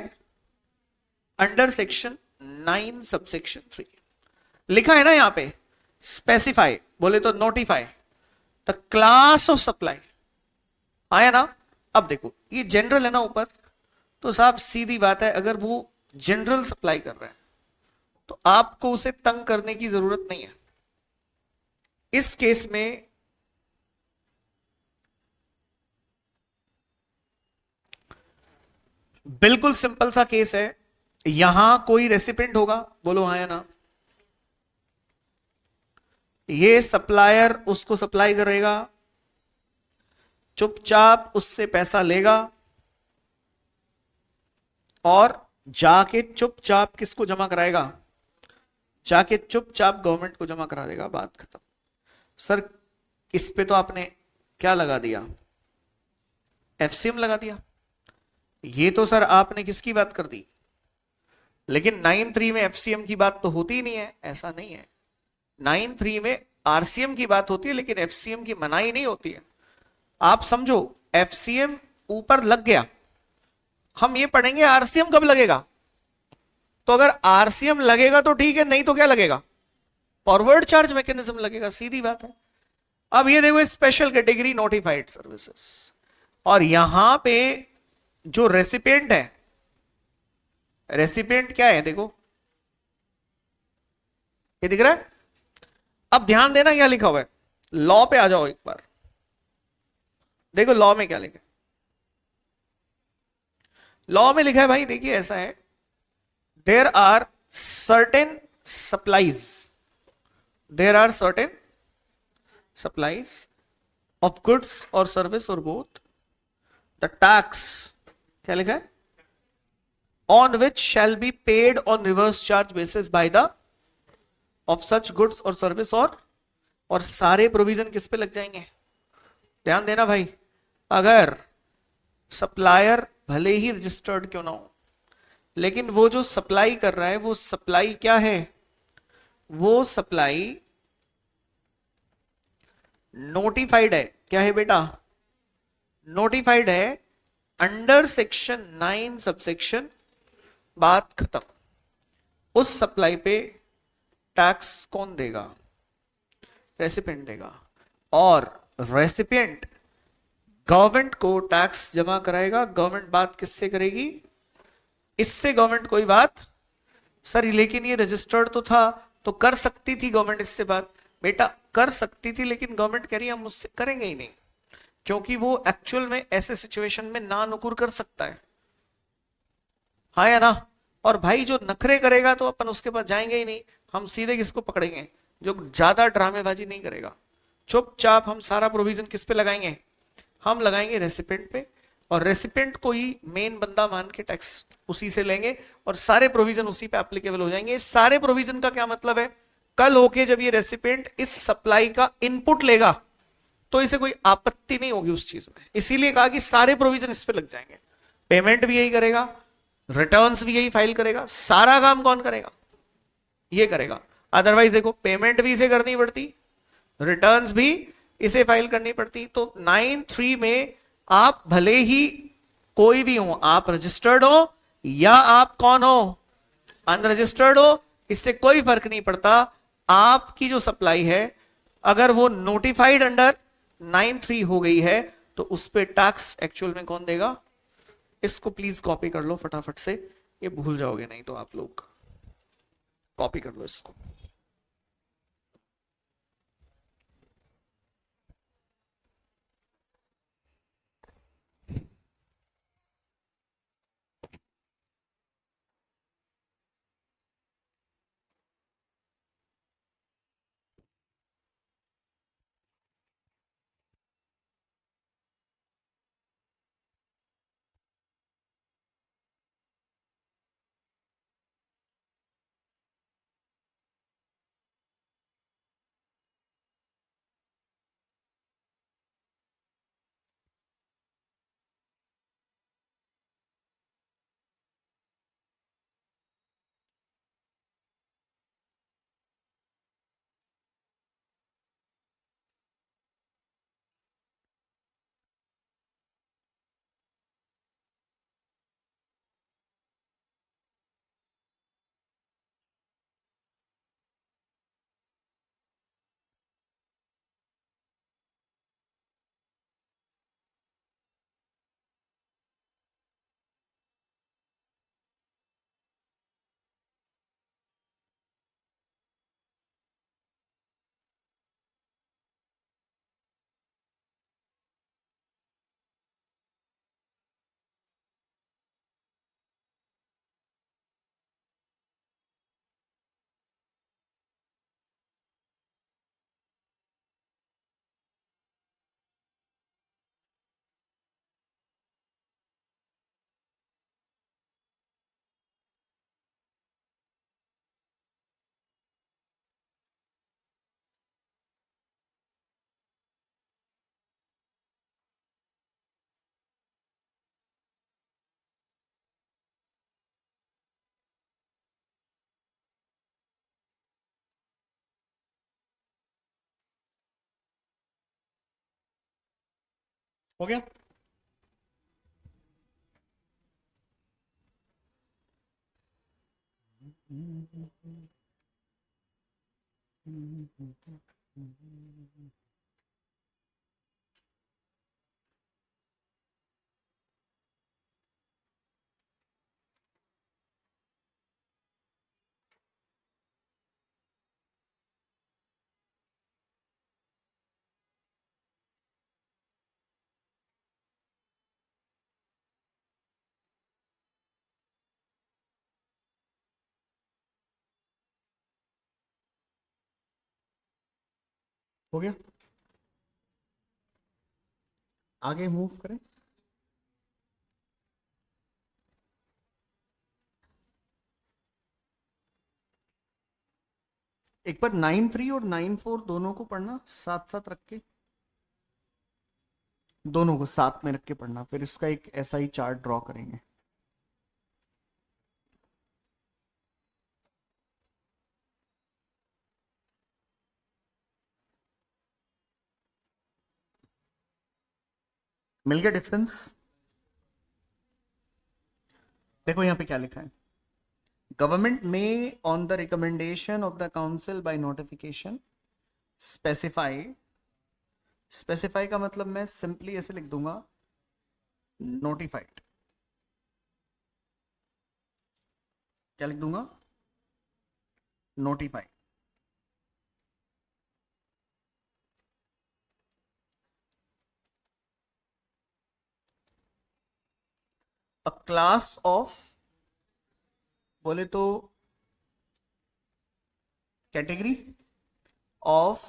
अंडर सेक्शन 9 सबसेक्शन 3 लिखा है ना यहां पे, स्पेसिफाई बोले तो notify the class of supply. आया ना? अब देखो ये जनरल है ना ऊपर, तो साहब सीधी बात है, अगर वो जनरल सप्लाई कर रहा है तो आपको उसे तंग करने की जरूरत नहीं है। इस केस में बिल्कुल सिंपल सा केस है। यहां कोई रेसिपिएंट होगा, बोलो हाँ या ना। ये सप्लायर उसको सप्लाई करेगा, चुपचाप उससे पैसा लेगा और जाके चुपचाप किसको जमा कराएगा? जाके चुपचाप गवर्नमेंट को जमा करा देगा। बात खत्म। सर इस पे तो आपने क्या लगा दिया? एफसीएम लगा दिया। ये तो सर आपने किसकी बात कर दी? लेकिन 9(3) में एफसीएम की बात तो होती ही नहीं है। ऐसा नहीं है, 9(3) में आरसीएम की बात होती है, लेकिन एफसीएम की मनाही नहीं होती है। आप समझो, एफसीएम ऊपर लग गया, हम ये पढ़ेंगे आरसीएम कब लगेगा। तो अगर आरसीएम लगेगा तो ठीक है, नहीं तो क्या लगेगा? फॉरवर्ड चार्ज मैकेनिज्म लगेगा, सीधी बात है। अब ये देखो स्पेशल कैटेगरी नोटिफाइड सर्विसेज, और यहां पे जो रेसिपिएंट है, रेसिपिएंट क्या है देखो, ये दिख रहा है। अब ध्यान देना क्या लिखा हुआ है, लॉ पे आ जाओ एक बार, देखो लॉ में क्या लिखा है। लॉ में लिखा है भाई, देखिए ऐसा है, there are certain supplies, there are certain supplies of goods और सर्विस और बोथ, द टैक्स, क्या लिखा है, on which shall be paid on reverse charge basis by the of such goods और सर्विस, और सारे प्रोविजन किस पे लग जाएंगे? ध्यान देना भाई, अगर सप्लायर भले ही रजिस्टर्ड क्यों ना हो, लेकिन वो जो सप्लाई कर रहा है वो सप्लाई क्या है? वो सप्लाई नोटिफाइड है। क्या है बेटा? नोटिफाइड है अंडर सेक्शन 9 सबसेक्शन, बात खत्म। उस सप्लाई पे टैक्स कौन देगा? रेसिपिएंट देगा, और रेसिपिएंट गवर्नमेंट को टैक्स जमा कराएगा। गवर्नमेंट बात किससे करेगी? इससे गवर्नमेंट कोई बात, सर लेकिन ये रजिस्टर्ड तो था, तो कर सकती थी गवर्नमेंट इससे बात। बेटा कर सकती थी, लेकिन गवर्नमेंट कह रही है हम उससे करेंगे ही नहीं, क्योंकि वो एक्चुअल में ऐसे सिचुएशन में ना नुकुर कर सकता है। हाँ या ना? और भाई जो नखरे करेगा तो अपन उसके पास जाएंगे ही नहीं, हम सीधे किसको पकड़ेंगे? जो ज्यादा ड्रामेबाजी नहीं करेगा। चुपचाप हम सारा प्रोविजन किस पे लगाएंगे? हम लगाएंगे रेसिपिएंट पे, और रेसिपिएंट को ही मेन बंदा मान के टैक्स उसी से लेंगे, और सारे प्रोविजन उसी पे एप्लीकेबल हो जाएंगे। सारे प्रोविजन का क्या मतलब है? कल होके जब ये रेसिपिएंट इस सप्लाई का इनपुट लेगा तो इसे कोई आपत्ति नहीं होगी उस चीज में। इसीलिए कहा कि सारे प्रोविजन इस पे लग जाएंगे। पेमेंट भी यही करेगा, रिटर्न्स भी यही फाइल करेगा, सारा काम कौन करेगा? ये करेगा। अदरवाइज देखो, पेमेंट भी इसे करनी पड़ती, रिटर्न्स भी इसे फाइल करनी पड़ती। तो 9(3) में आप भले ही कोई भी हो, आप रजिस्टर्ड हो या आप कौन हो? अनरजिस्टर्ड हो, इससे कोई फर्क नहीं पड़ता। आपकी जो सप्लाई है, अगर वो नोटिफाइड अंडर 9(3) हो गई है तो उस पर टैक्स एक्चुअल में कौन देगा? इसको प्लीज कॉपी कर लो फटाफट से, ये भूल जाओगे नहीं तो आप लोग। कॉपी कर लो इसको। हो गया? हो गया? आगे मूव करें। एक बार 9-3 और 9-4 दोनों को पढ़ना साथ साथ रख के, दोनों को साथ में रख के पढ़ना, फिर इसका एक ऐसा ही चार्ट ड्रॉ करेंगे। मिल गया डिफरेंस? देखो यहां पे क्या लिखा है, गवर्नमेंट में on the recommendation of the council by notification specify, specify का मतलब मैं सिंपली ऐसे लिख दूंगा, नोटिफाइड। क्या लिख दूंगा? नोटिफाइड। अ क्लास ऑफ, बोले तो कैटेगरी ऑफ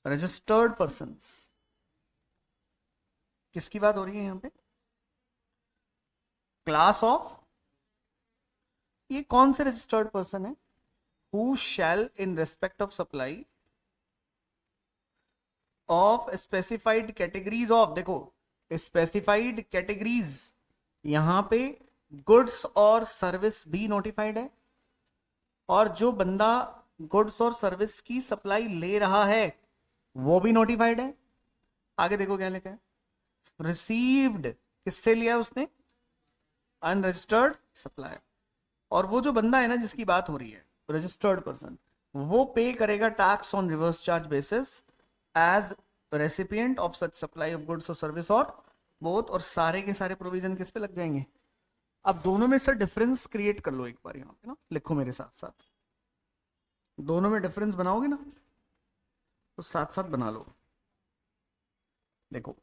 रजिस्टर्ड पर्सन्स। किसकी बात हो रही है यहां पे? क्लास ऑफ, ये कौन से रजिस्टर्ड पर्सन है? Who shell in respect of supply of specified categories of, देखो स्पेसिफाइड कैटेगरीज, यहां पे गुड्स और सर्विस भी नोटिफाइड है, और जो बंदा गुड्स और सर्विस की सप्लाई ले रहा है वो भी नोटिफाइड है। आगे देखो क्या लिखा है, रिसीव्ड किससे लिया उसने? Unregistered supplier. और वो जो बंदा है ना जिसकी बात हो रही है, रजिस्टर्ड पर्सन, वो पे करेगा tax on reverse charge basis as recipient of such supply of goods और सर्विस और बोथ, और सारे के सारे प्रोविजन किस पे लग जाएंगे? अब दोनों में सर डिफरेंस क्रिएट कर लो एक बार, यहां पे ना लिखो मेरे साथ साथ, दोनों में डिफरेंस बनाओगे ना तो साथ साथ बना लो। देखो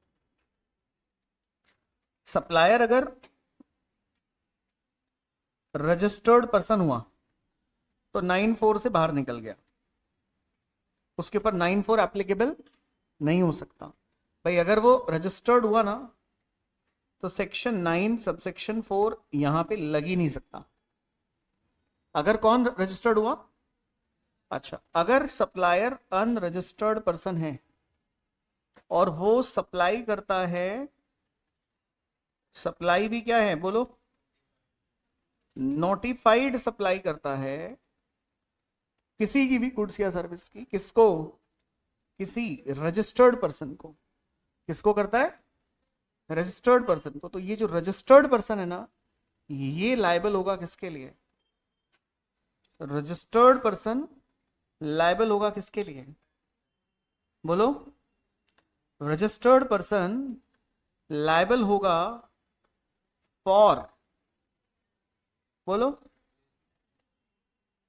सप्लायर अगर रजिस्टर्ड पर्सन हुआ तो 9(4) से बाहर निकल गया, उसके ऊपर 9(4) एप्लीकेबल नहीं हो सकता। भाई अगर वो रजिस्टर्ड हुआ ना तो सेक्शन 9 सबसेक्शन 4 यहां पे लग ही नहीं सकता। अगर कौन रजिस्टर्ड हुआ? अच्छा, अगर सप्लायर अनरजिस्टर्ड पर्सन है और वो सप्लाई करता है, सप्लाई भी क्या है बोलो? नोटिफाइड सप्लाई करता है किसी की भी गुड्स या सर्विस की, किसको? किसी रजिस्टर्ड पर्सन को। किसको करता है? रजिस्टर्ड पर्सन को। तो ये जो रजिस्टर्ड पर्सन है ना, ये लायबल होगा किसके लिए? रजिस्टर्ड पर्सन लायबल होगा किसके लिए बोलो? रजिस्टर्ड पर्सन लायबल होगा फॉर, बोलो,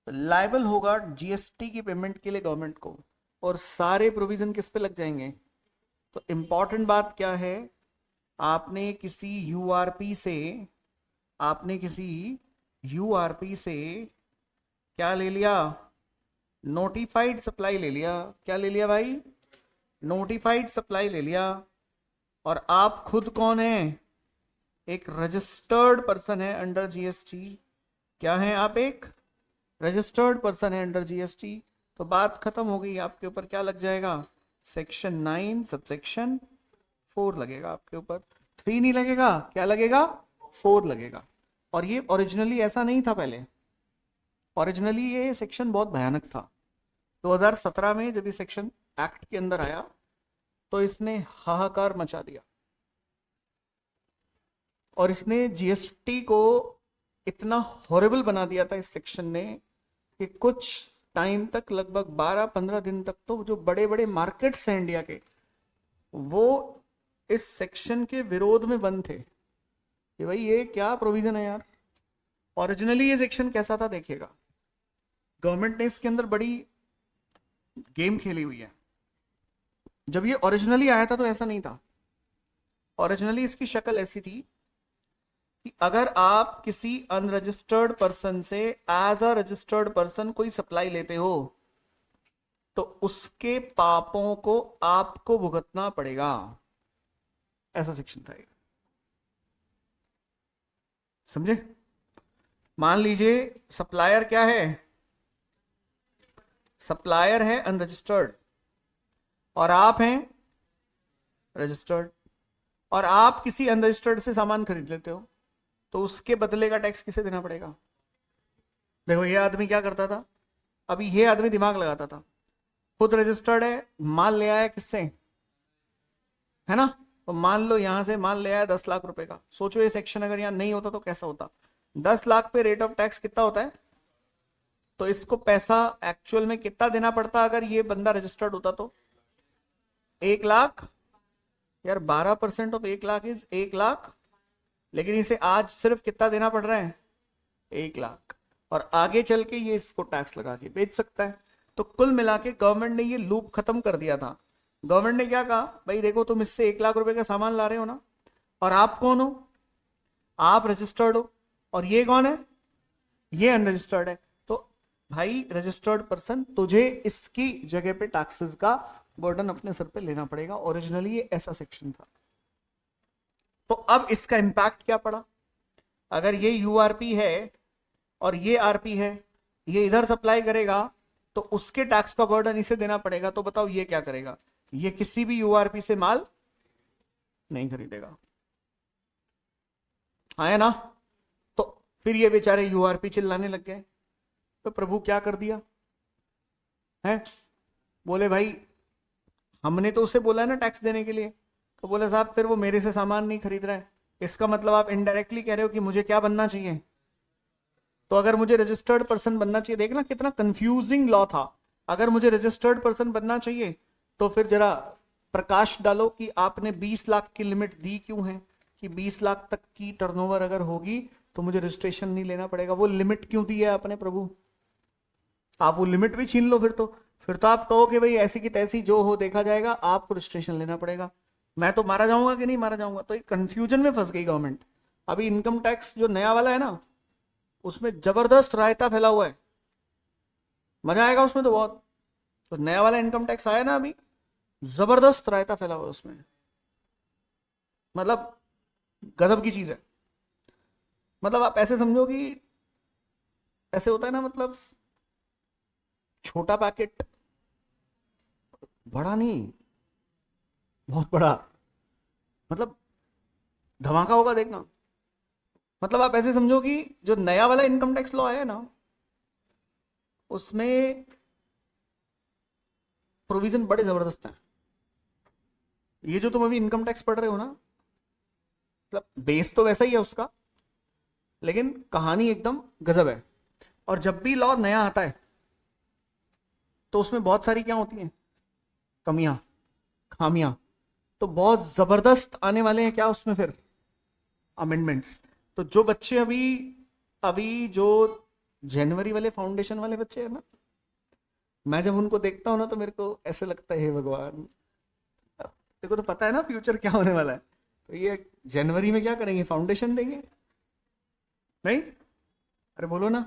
लायबल होगा जीएसटी की पेमेंट के लिए गवर्नमेंट को, और सारे प्रोविजन किस पे लग जाएंगे? तो इंपॉर्टेंट बात क्या है, आपने किसी यूआरपी से, आपने किसी यूआरपी से क्या ले लिया? नोटिफाइड सप्लाई ले लिया। क्या ले लिया भाई? नोटिफाइड सप्लाई ले लिया। और आप खुद कौन है? एक रजिस्टर्ड पर्सन है अंडर जीएसटी। क्या है आप? एक रजिस्टर्ड पर्सन है अंडर जीएसटी। तो बात खत्म हो गई। आपके ऊपर क्या लग जाएगा? सेक्शन 9 सबसेक्शन 4 लगेगा आपके ऊपर, 3 नहीं लगेगा। क्या लगेगा? 4 लगेगा। और ये ओरिजिनली ऐसा नहीं था पहले। ओरिजिनली ये सेक्शन बहुत भयानक था। 2017 में जब ये सेक्शन एक्ट के अंदर आया तो इसने हाहाकार मचा दिया और इसने जीएसटी को इतना हॉरिबल बना दिया था इस सेक्शन ने कि कुछ टाइम तक, लगभग 12-15 दिन तक, तो जो बड़े बड़े मार्केट्स हैं इंडिया के, वो इस सेक्शन के विरोध में बंद थे कि भाई ये क्या प्रोविजन है यार। ओरिजिनली ये सेक्शन कैसा था देखिएगा, गवर्नमेंट ने इसके अंदर बड़ी गेम खेली हुई है। जब ये ओरिजिनली आया था तो ऐसा नहीं था। ओरिजिनली इसकी शक्ल ऐसी थी कि अगर आप किसी अनरजिस्टर्ड पर्सन से एज अ रजिस्टर्ड पर्सन कोई सप्लाई लेते हो तो उसके पापों को आपको भुगतना पड़ेगा, ऐसा सेक्शन था ये। समझे? मान लीजिए सप्लायर क्या है, सप्लायर है अनरजिस्टर्ड और आप हैं रजिस्टर्ड, और आप किसी अनरजिस्टर्ड से सामान खरीद लेते हो तो उसके बदले का टैक्स किसे देना पड़ेगा? देखो ये आदमी क्या करता था, अभी ये आदमी दिमाग लगाता था, खुद रजिस्टर्ड है, माल ले आया किससे, है ना, तो मान लो यहां से माल ले आया 10 लाख रुपए का। सोचो ये सेक्शन अगर यहां नहीं होता तो कैसा होता। 10 लाख पे रेट ऑफ टैक्स कितना होता है, तो इसको पैसा एक्चुअल में कितना देना पड़ता अगर ये बंदा रजिस्टर्ड होता तो 1 लाख। यार 12% ऑफ 1 लाख इज 1 लाख, लेकिन इसे आज सिर्फ कितना देना पड़ रहा है, 1 लाख, और आगे चल के ये इसको टैक्स लगा के बेच सकता है। तो कुल मिला के गवर्नमेंट ने ये लूप खत्म कर दिया था। गवर्नमेंट ने क्या कहा, भाई देखो तुम इससे 1 लाख रुपए का सामान ला रहे हो ना, और आप कौन हो, आप रजिस्टर्ड हो, और ये कौन है, ये अनरजिस्टर्ड है, तो भाई रजिस्टर्ड पर्सन तुझे इसकी जगह पे टैक्सेस का बर्डन अपने सर पे लेना पड़ेगा। ओरिजिनली ये ऐसा सेक्शन था। तो अब इसका इंपैक्ट क्या पड़ा, अगर ये यूआरपी है और ये आरपी है, ये इधर सप्लाई करेगा तो उसके टैक्स का बर्डन इसे देना पड़ेगा। तो बताओ ये क्या करेगा, ये किसी भी यूआरपी से माल नहीं खरीदेगा, है ना। तो फिर ये बेचारे यूआरपी चिल्लाने लग गए, तो प्रभु क्या कर दिया है, बोले भाई हमने तो उसे बोला है ना टैक्स देने के लिए, तो बोले साहब फिर वो मेरे से सामान नहीं खरीद रहा है, इसका मतलब आप इनडायरेक्टली कह रहे हो कि मुझे क्या बनना चाहिए, तो अगर मुझे रजिस्टर्ड पर्सन बनना चाहिए, देखना कितना कंफ्यूजिंग लॉ था, अगर मुझे रजिस्टर्ड पर्सन बनना चाहिए तो फिर जरा प्रकाश डालो कि आपने 20 लाख की लिमिट दी क्यों है, कि 20 लाख तक की टर्नओवर अगर होगी तो मुझे रजिस्ट्रेशन नहीं लेना पड़ेगा। वो लिमिट क्यों दी है आपने प्रभु, आप वो लिमिट भी छीन लो, फिर तो आप कहो कि भाई ऐसी की तैसी जो हो देखा जाएगा, आपको रजिस्ट्रेशन लेना पड़ेगा, मैं तो मारा जाऊंगा कि नहीं मारा जाऊंगा। तो एक कंफ्यूजन में फंस गई गवर्नमेंट। अभी इनकम टैक्स जो नया वाला है ना, उसमें जबरदस्त रायता फैला हुआ है, मजा आएगा उसमें तो बहुत। तो नया वाला इनकम टैक्स आया ना अभी, जबरदस्त रायता फैला हुआ है उसमें, मतलब गजब की चीज है। मतलब आप ऐसे समझो कि ऐसे होता है ना, मतलब छोटा पैकेट, बड़ा नहीं, बहुत बड़ा, मतलब धमाका होगा देखना। मतलब आप ऐसे समझो कि जो नया वाला इनकम टैक्स लॉ है ना, उसमें प्रोविजन बड़े जबरदस्त हैं। ये जो तुम अभी इनकम टैक्स पढ़ रहे हो ना, मतलब बेस तो वैसा ही है उसका, लेकिन कहानी एकदम गजब है। और जब भी लॉ नया आता है तो उसमें बहुत सारी क्या होती हैं, कमियां, खामियां, तो बहुत जबरदस्त आने वाले हैं क्या उसमें फिर अमेंडमेंट्स। तो जो बच्चे अभी जो जनवरी वाले फाउंडेशन वाले बच्चे हैं ना, मैं जब उनको देखता हूं ना तो मेरे को ऐसे लगता है हे भगवान, देखो तो पता है ना फ्यूचर क्या होने वाला है, तो ये जनवरी में क्या करेंगे, फाउंडेशन देंगे नहीं, अरे बोलो ना।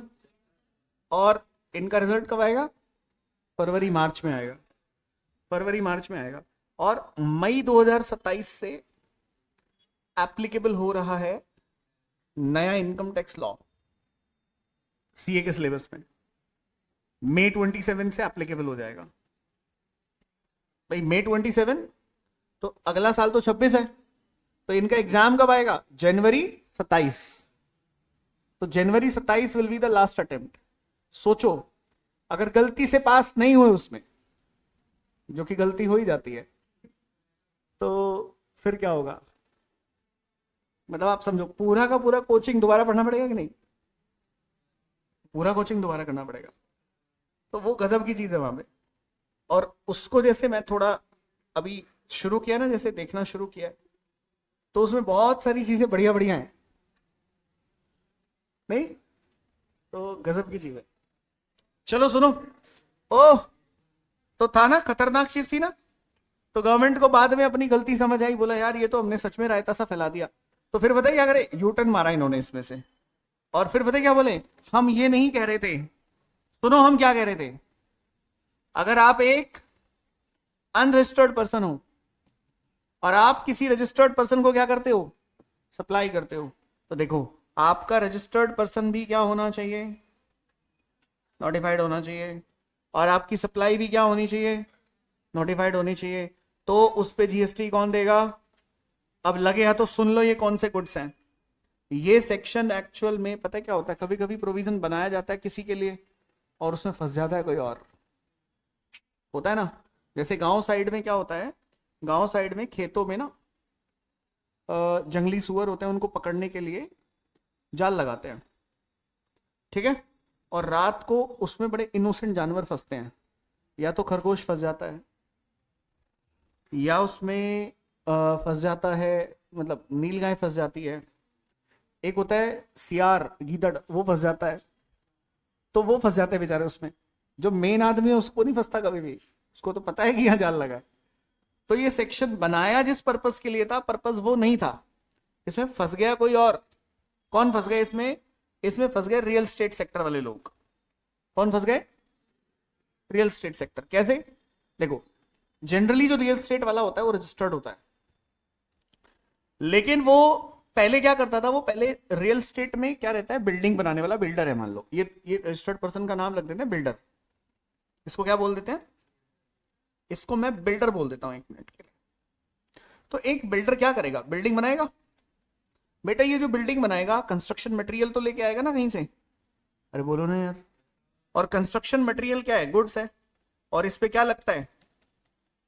और इनका रिजल्ट कब आएगा, फरवरी मार्च में आएगा, फरवरी मार्च में आएगा। और मई 2027 से एप्लीकेबल हो रहा है नया इनकम टैक्स लॉ सीए के सिलेबस में, मई 27 से एप्लीकेबल हो जाएगा। भाई मई 27 तो अगला साल तो 26 है, तो इनका एग्जाम कब आएगा, जनवरी 27। तो जनवरी 27 will be the last attempt. सोचो अगर गलती से पास नहीं हुए उसमें, जो कि गलती हो ही जाती है, तो फिर क्या होगा, मतलब आप समझो पूरा का पूरा कोचिंग दोबारा पढ़ना पड़ेगा कि नहीं, पूरा कोचिंग दोबारा करना पड़ेगा। तो वो गजब की चीज है वहां पे। और उसको जैसे मैं थोड़ा अभी शुरू किया ना, जैसे देखना शुरू किया, तो उसमें बहुत सारी चीजें बढ़िया बढ़िया हैं, नहीं तो गजब की चीज है। चलो सुनो, ओह तो था ना, खतरनाक चीज थी ना। तो गवर्नमेंट को बाद में अपनी गलती समझ आई, बोला यार ये तो हमने सच में रायता सा फैला दिया। तो फिर बताइए क्या करे, यू टर्न मारा इन्होंने इसमें से। और फिर बताइए क्या बोले, हम ये नहीं कह रहे थे, सुनो हम क्या कह रहे थे, अगर आप एक अनरजिस्टर्ड पर्सन हो और आप किसी रजिस्टर्ड पर्सन को क्या करते हो, सप्लाई करते हो, तो देखो आपका रजिस्टर्ड पर्सन भी क्या होना चाहिए, नोटिफाइड होना चाहिए, और आपकी सप्लाई भी क्या होनी चाहिए, नोटिफाइड होनी चाहिए। तो उस पे जीएसटी कौन देगा। अब लगे या तो सुन लो ये कौन से गुड्स हैं। ये सेक्शन एक्चुअल में पता है क्या होता है, कभी कभी प्रोविजन बनाया जाता है किसी के लिए और उसमें फंस जाता है कोई और, होता है ना। जैसे गांव साइड में क्या होता है, गांव साइड में खेतों में ना जंगली सुअर होते हैं, उनको पकड़ने के लिए जाल लगाते हैं, ठीक है। और रात को उसमें बड़े इनोसेंट जानवर फंसते हैं, या तो खरगोश फंस जाता है, या उसमें फंस जाता है, मतलब नीलगाय फंस जाती है, एक होता है सियार गीदड़, वो फंस जाता है। तो वो फंस जाते हैं बेचारे उसमें, जो मेन आदमी है उसको नहीं फंसता कभी भी, उसको तो पता है कि यहाँ जाल लगा है। तो ये सेक्शन बनाया जिस पर्पस के लिए था, पर्पस वो नहीं था, इसमें फंस गया कोई और। कौन फंस गया इसमें, इसमें फंस गए रियल स्टेट सेक्टर वाले लोग। कौन फंस गए, रियल स्टेट सेक्टर। कैसे, देखो जनरली जो रियल स्टेट वाला होता है वो रजिस्टर्ड होता है, लेकिन वो पहले क्या करता था, वो पहले रियल स्टेट में क्या रहता है, बिल्डिंग बनाने वाला बिल्डर है, मान लो ये रजिस्टर्ड पर्सन का नाम रख देते हैं बिल्डर। इसको क्या बोल देते हैं, इसको मैं बिल्डर बोल देता हूं एक मिनट के लिए। तो एक बिल्डर क्या करेगा, बिल्डिंग बनाएगा। बेटा ये जो बिल्डिंग बनाएगा कंस्ट्रक्शन मटेरियल तो लेके आएगा ना कहीं से, अरे बोलो ना यार। और कंस्ट्रक्शन मटेरियल क्या है, गुड्स है, और इस पे क्या लगता है,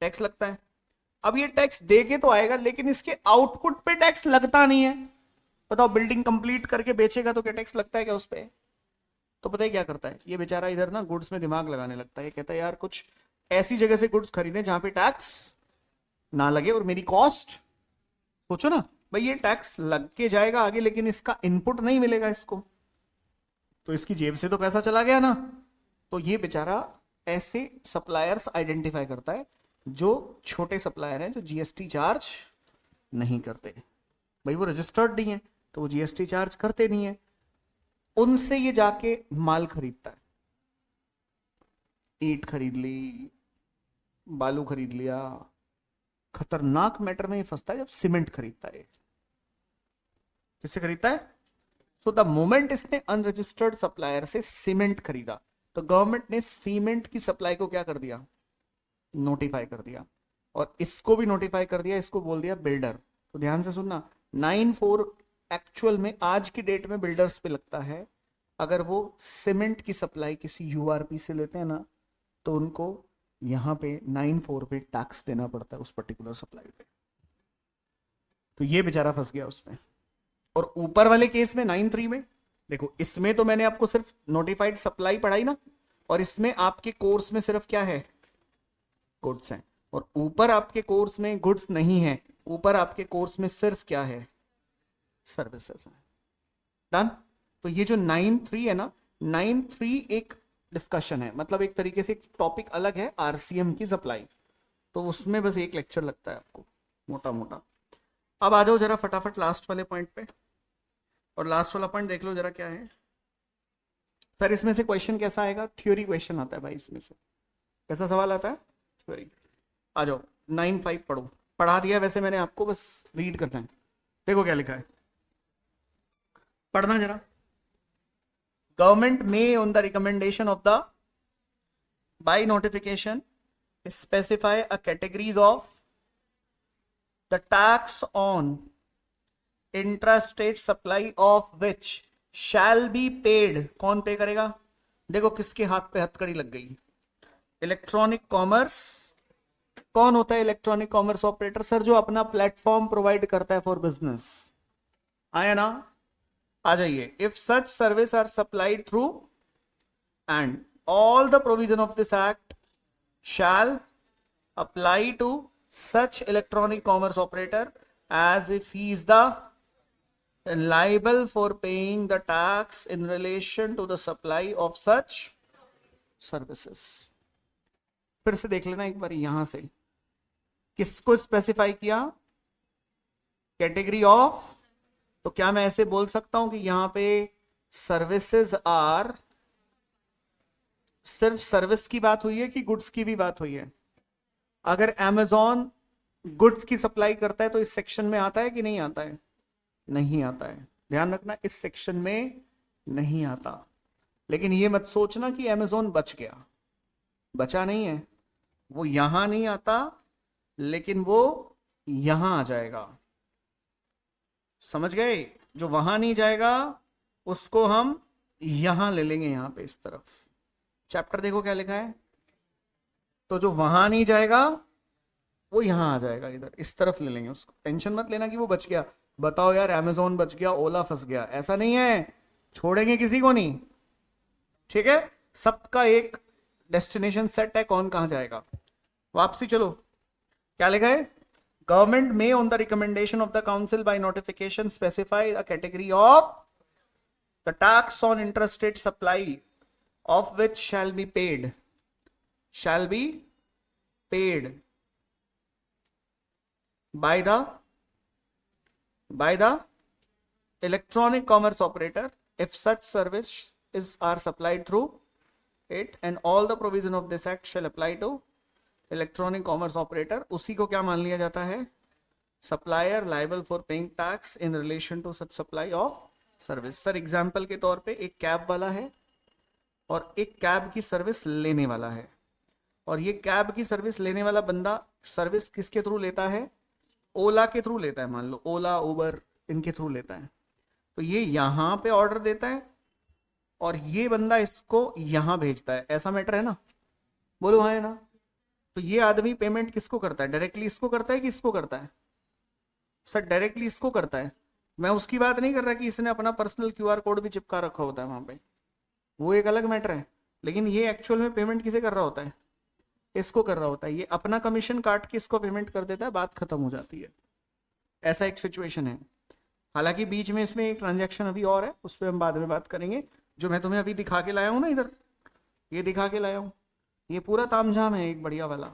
टैक्स लगता है। अब ये टैक्स दे के तो आएगा, लेकिन इसके आउटपुट पे टैक्स लगता नहीं है। बताओ बिल्डिंग कंप्लीट करके बेचेगा तो क्या टैक्स लगता है क्या उस पे। तो पता है क्या करता है ये बेचारा, इधर ना गुड्स में दिमाग लगाने लगता है, ये कहता है यार कुछ ऐसी जगह से गुड्स खरीदें जहां पे टैक्स ना लगे और मेरी कॉस्ट, सोचो ना भाई ये टैक्स लग के जाएगा आगे, लेकिन इसका इनपुट नहीं मिलेगा इसको, तो इसकी जेब से तो पैसा चला गया ना। तो ये बेचारा ऐसे सप्लायर्स आइडेंटिफाई करता है जो छोटे सप्लायर हैं, जो जीएसटी चार्ज नहीं करते। भाई वो रजिस्टर्ड नहीं है तो वो जीएसटी चार्ज करते नहीं है, उनसे ये जाके माल खरीदता है। ईंट खरीद ली, बालू खरीद लिया। खतरनाक मैटर में ये फंसता है जब सीमेंट खरीदता है। किससे खरीदता है, सो द मोमेंट इसने अनरजिस्टर्ड सप्लायर से सीमेंट खरीदा, तो गवर्नमेंट ने सीमेंट की सप्लाई को क्या कर दिया, नोटिफाई कर दिया, और इसको भी नोटिफाई कर दिया, इसको बोल दिया बिल्डर। तो ध्यान से सुनना, 9(4) एक्चुअल में आज की डेट में बिल्डर्स पे लगता है। अगर वो सीमेंट की सप्लाई किसी यूआरपी से लेते हैं ना, तो उनको यहां पे 9(4) पे टैक्स देना पड़ता है उस पर्टिकुलर सप्लाई पे। तो ये बेचारा फंस गया उसमें। और ऊपर वाले केस में 9(3) में देखो, इसमें तो मैंने आपको सिर्फ नोटिफाइड सप्लाई पढ़ाई ना, और इसमें आपके कोर्स में सिर्फ क्या है, गुड्स हैं। और ऊपर आपके कोर्स में गुड्स नहीं है, ऊपर आपके कोर्स में सिर्फ क्या है, सर्विसेज है। डन। तो ये जो 9(3) है ना, 9(3) एक डिस्कशन है, मतलब एक तरीके से टॉपिक अलग है आरसीएम की सप्लाई, तो उसमें बस एक लेक्चर लगता है आपको मोटा मोटा। अब आ जाओ जरा फटाफट लास्ट वाले पॉइंट पे, और लास्ट वाला पॉइंट देख लो जरा क्या है। सर इसमें से क्वेश्चन कैसा आएगा, थ्योरी क्वेश्चन आता है भाई, इसमें से कैसा सवाल आता है, थ्योरी। आ जाओ 9(5) पढ़ो, पढ़ा दिया वैसे मैंने आपको, बस रीड करना है। देखो क्या लिखा है, पढ़ना जरा। गवर्नमेंट में on the recommendation of the by notification specify a categories of the tax on intrastate supply of which shall be paid. कौन पे करेगा, देखो किसके हाथ पे हथकड़ी लग गई, इलेक्ट्रॉनिक कॉमर्स कौन होता है इलेक्ट्रॉनिक कॉमर्स ऑपरेटर? सर जो अपना प्लेटफॉर्म प्रोवाइड करता है फॉर बिजनेस। आया ना? आ जाइए। If such service are supplied through and all the provision of this act shall apply to such electronic commerce operator as if he is the liable for paying the tax in relation to the supply of such services। फिर से देख लेना एक बार यहां से, किसको specify किया? Category of. तो क्या मैं ऐसे बोल सकता हूं कि यहां पे सर्विसेज आर, सिर्फ सर्विस की बात हुई है कि गुड्स की भी बात हुई है? अगर Amazon गुड्स की सप्लाई करता है तो इस सेक्शन में आता है कि नहीं आता है? नहीं आता है। ध्यान रखना, इस सेक्शन में नहीं आता। लेकिन ये मत सोचना कि Amazon बच गया, बचा नहीं है। वो यहां नहीं आता, लेकिन वो यहां आ जाएगा। समझ गए? जो वहां नहीं जाएगा उसको हम यहां ले लेंगे, यहां पे इस तरफ। चैप्टर देखो क्या लिखा है। तो जो वहां नहीं जाएगा वो यहां आ जाएगा, इधर इस तरफ ले लेंगे उसको। टेंशन मत लेना कि वो बच गया। बताओ यार, Amazon बच गया, ओला फंस गया, ऐसा नहीं है। छोड़ेंगे किसी को नहीं, ठीक है? सबका एक डेस्टिनेशन सेट है, कौन कहां जाएगा। वापसी चलो, क्या लिखा है? गवर्नमेंट में on the recommendation of the council by notification specify a category of the tax on interstate supply of which shall be paid by the electronic commerce operator if such service are supplied through it, and all the provision of this act shall apply to electronic commerce operator। उसी को क्या मान लिया जाता है? supplier liable for paying tax in relation to such supply of service। Sir example के तौर पे एक कैब वाला है और एक कैब की सर्विस लेने वाला है, और ये कैब की सर्विस लेने वाला बंदा सर्विस किसके थ्रू लेता है? ओला के थ्रू लेता है। मान लो ओला, उबर, इनके थ्रू लेता है। तो ये यहां पे ऑर्डर देता है और ये बंदा इसको यहां भेजता है। ऐसा मैटर है ना? बोलो हाँ है ना? तो ये आदमी पेमेंट किसको करता है? डायरेक्टली इसको करता है कि इसको करता है? सर डायरेक्टली इसको करता है। मैं उसकी बात नहीं कर रहा कि इसने अपना पर्सनल QR कोड भी चिपका रखा होता है वहां पे, वो एक अलग मैटर है। लेकिन ये एक्चुअल में पेमेंट किसे कर रहा होता है? इसको कर रहा होता है। ये अपना कमीशन काट के इसको पेमेंट कर देता है, बात खत्म हो जाती है। ऐसा एक सिचुएशन है। हालांकि बीच में इसमें एक ट्रांजैक्शन अभी और है, उस पर हम बाद में बात करेंगे। जो मैं तुम्हें अभी दिखा के लाया हूं ना, इधर ये दिखा के लाया हूं, ये पूरा तामझाम है एक बढ़िया वाला,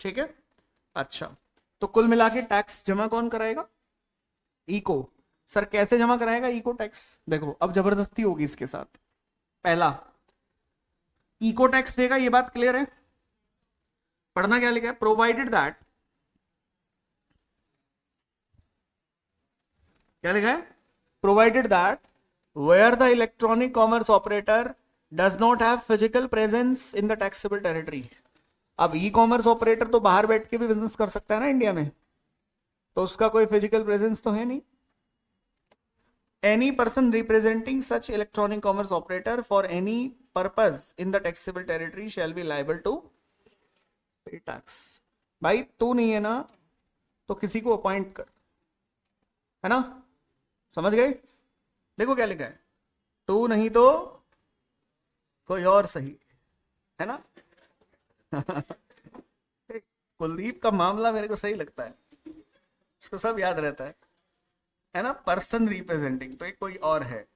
ठीक है? अच्छा, तो कुल मिला के टैक्स जमा कौन कराएगा? इको। सर कैसे जमा कराएगा इको टैक्स? देखो अब जबरदस्ती होगी इसके साथ। पहला, इको टैक्स देगा, ये बात क्लियर है? पढ़ना क्या लिखा है? प्रोवाइडेड दैट, क्या लिखा है? Provided that where the electronic commerce operator does not have physical presence in the taxable territory. अब ई कॉमर्स ऑपरेटर तो बाहर बैठ के भी बिजनेस कर सकता है ना इंडिया में, तो उसका कोई फिजिकल प्रेजेंस तो है नहीं। Any person representing such electronic commerce operator for any purpose in the taxable territory shall be liable to pay tax. भाई तू नहीं है ना, तो किसी को अपॉइंट कर, है ना? समझ गए? देखो क्या लिखा है, तू नहीं तो कोई और सही, है ना? कुलदीप का मामला मेरे को सही लगता है, इसको सब याद रहता है ना? पर्सन रिप्रेजेंटिंग, तो एक कोई और है।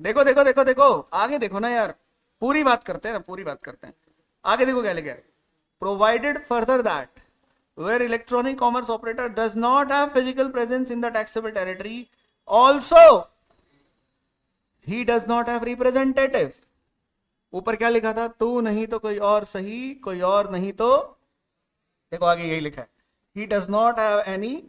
देखो देखो देखो देखो आगे देखो ना यार, पूरी बात करते हैं ना, पूरी बात करते हैं। आगे देखो क्या लिखा है, provided further that where electronic commerce operator does not have physical presence in the taxable territory, also he does not have representative। ऊपर क्या लिखा था? तू नहीं तो कोई और सही, कोई और नहीं तो, देखो आगे यही लिखा है, he does not have any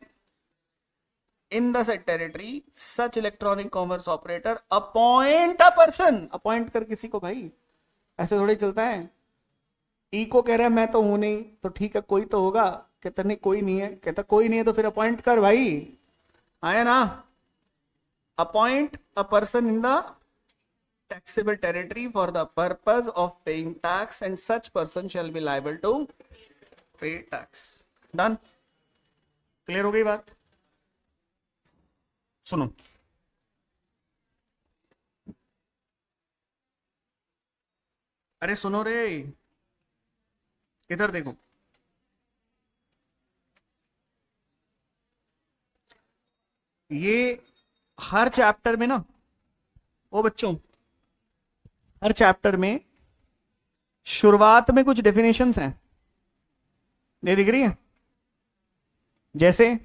in the said territory such electronic commerce operator appoint a person। Appoint कर किसी को भाई, ऐसे थोड़ी चलता है। ई को कह रहा है मैं तो हूं नहीं, तो ठीक है कोई तो होगा। कहता नहीं कोई नहीं है, कहता कोई नहीं है तो फिर अपॉइंट कर भाई, आया ना? Appoint a person in the taxable territory for the purpose of paying tax and such person shall be liable to पे टैक्स। डन, क्लियर हो गई बात? सुनो, अरे सुनो रे, इधर देखो, ये हर चैप्टर में ना, ओ बच्चों, हर चैप्टर में शुरुआत में कुछ डेफिनेशंस हैं, ये दिख रही है? जैसे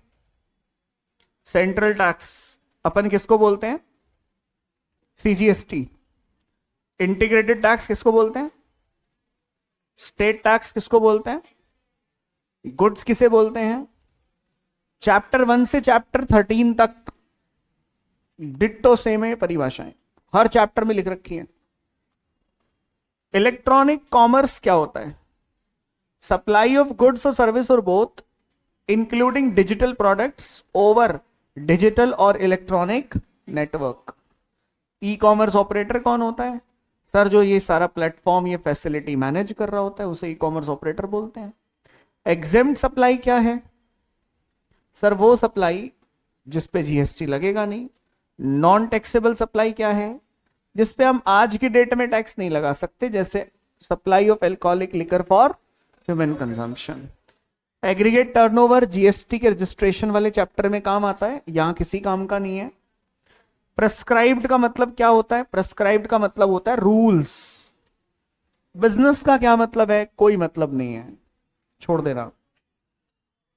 सेंट्रल टैक्स अपन किसको बोलते हैं? सीजीएसटी। इंटीग्रेटेड टैक्स किसको बोलते हैं? स्टेट टैक्स किसको बोलते हैं? गुड्स किसे बोलते हैं? चैप्टर 1 से चैप्टर 13 तक डिट्टो सेम है परिभाषाएं, हर चैप्टर में लिख रखी है। इलेक्ट्रॉनिक कॉमर्स क्या होता है? सप्लाई ऑफ गुड्स और सर्विस और both including digital products over digital और electronic network. E commerce operator कौन होता है? सर जो ये सारा प्लेटफॉर्म, ये फैसिलिटी मैनेज कर रहा होता है उसे ई कॉमर्स ऑपरेटर बोलते हैं। एग्जेम्प्ट सप्लाई क्या है? सर वो सप्लाई जिस पे जीएसटी लगेगा नहीं। नॉन टैक्सेबल सप्लाई क्या है? जिस पे हम आज की डेट में टैक्स नहीं लगा सकते, जैसे supply of alcoholic liquor for human consumption. Aggregate turnover GST के रजिस्ट्रेशन वाले चैप्टर में काम आता है, यहां किसी काम का नहीं है। प्रेस्क्राइब्ड का मतलब क्या होता है? प्रेस्क्राइब्ड का मतलब होता है रूल्स। बिजनेस का क्या मतलब है? कोई मतलब नहीं है, छोड़ देना।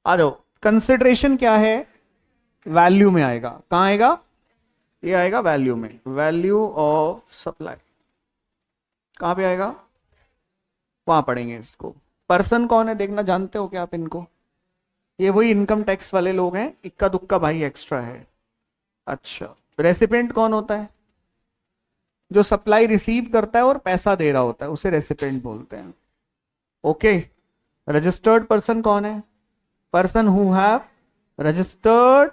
आ जाओ, कंसिडरेशन क्या है? वैल्यू में आएगा। कहां आएगा? ये आएगा वैल्यू में। वैल्यू ऑफ सप्लाई कहां पे आएगा? वहां पढ़ेंगे इसको। पर्सन कौन है देखना, जानते हो क्या आप इनको? ये वही इनकम टैक्स वाले लोग हैं, इक्का दुक्का भाई एक्स्ट्रा है। अच्छा, रेसिपेंट कौन होता है? जो सप्लाई रिसीव करता है और पैसा दे रहा होता है उसे रेसिपेंट बोलते हैं। ओके, रजिस्टर्ड पर्सन कौन है? Person who have registered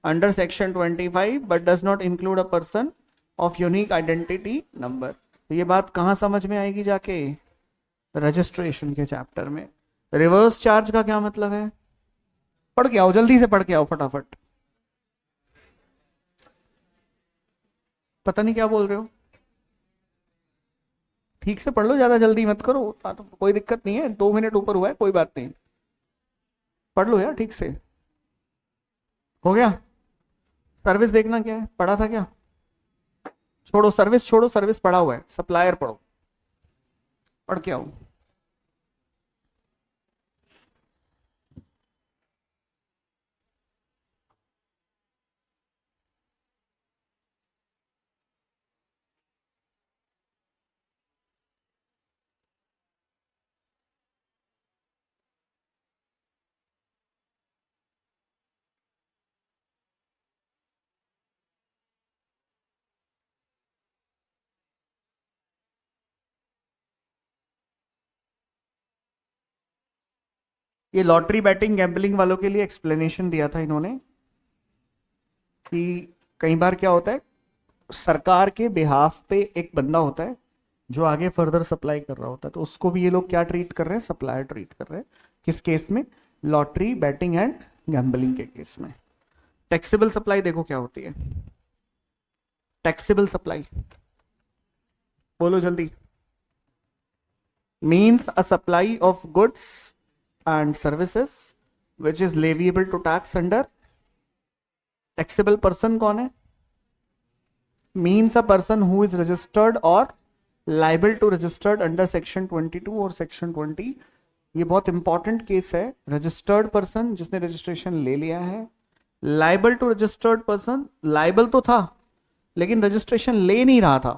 under section 25 but does not include a person of unique identity number. तो ये बात कहां समझ में आएगी जाके? रजिस्ट्रेशन के चैप्टर में। रिवर्स चार्ज का क्या मतलब है? पढ़ के आओ, जल्दी से पढ़ के आओ फटाफट। पता नहीं क्या बोल रहे हो, ठीक से पढ़ लो, ज्यादा जल्दी मत करो। तो कोई दिक्कत नहीं है, 2 मिनट ऊपर हुआ है, कोई बात नहीं, पढ़ लो यार ठीक से। हो गया? सर्विस देखना क्या है, पढ़ा था क्या? छोड़ो सर्विस, छोड़ो सर्विस, पढ़ा हुआ है। सप्लायर पढ़ो, पढ़ के आओ। ये लॉटरी बैटिंग गैम्बलिंग वालों के लिए एक्सप्लेनेशन दिया था इन्होंने कि कई बार क्या होता है, सरकार के बिहाफ पे एक बंदा होता है जो आगे फर्दर सप्लाई कर रहा होता है, तो उसको भी ये लोग क्या ट्रीट कर रहे हैं? सप्लायर ट्रीट कर रहे हैं। किस केस में? लॉटरी बैटिंग एंड गैम्बलिंग के केस में। टैक्सेबल सप्लाई देखो क्या होती है। टैक्सेबल सप्लाई बोलो जल्दी। Means a supply of goods and services which is leviable to tax under taxable person कौन है? means a person who is registered or liable to registered under section 22 और section 20। ये बहुत इंपॉर्टेंट केस है। Registered person जिसने registration ले लिया है, liable to registered person, liable तो था लेकिन रजिस्ट्रेशन ले नहीं रहा था,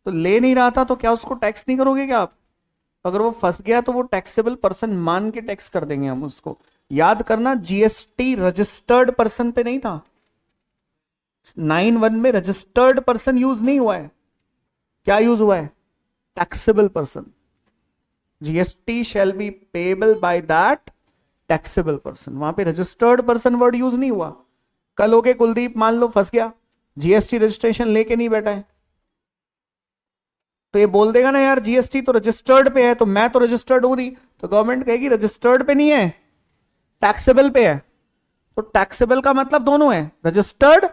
तो ले नहीं रहा था तो क्या उसको टैक्स नहीं करोगे क्या आप? अगर वो फंस गया तो वो टैक्सेबल पर्सन मान के टैक्स कर देंगे हम उसको। याद करना, जीएसटी रजिस्टर्ड पर्सन पे नहीं था, 9(1) में रजिस्टर्ड पर्सन यूज नहीं हुआ है। क्या यूज हुआ है? Taxable person. GST shall be payable by that taxable person, वहां पे रजिस्टर्ड पर्सन वर्ड यूज नहीं हुआ। कल हो के कुलदीप मान लो फंस गया, जीएसटी रजिस्ट्रेशन लेके नहीं बैठा है, तो ये बोल देगा ना यार जीएसटी तो रजिस्टर्ड पे है, तो मैं तो रजिस्टर्ड हूं नहीं, तो गवर्नमेंट कहेगी रजिस्टर्ड पे नहीं है, टैक्सेबल पे है। तो टैक्सेबल का मतलब दोनों है, रजिस्टर्ड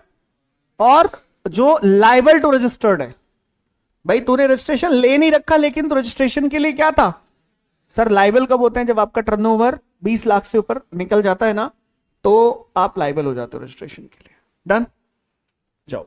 और जो लाइबल टू रजिस्टर्ड है। भाई तूने रजिस्ट्रेशन ले नहीं रखा, लेकिन तो रजिस्ट्रेशन के लिए क्या था सर, लाइबल कब होते हैं, जब आपका टर्नओवर 20 लाख से ऊपर निकल जाता है ना, तो आप लाइबल हो जाते हो रजिस्ट्रेशन के लिए। डन, जाओ।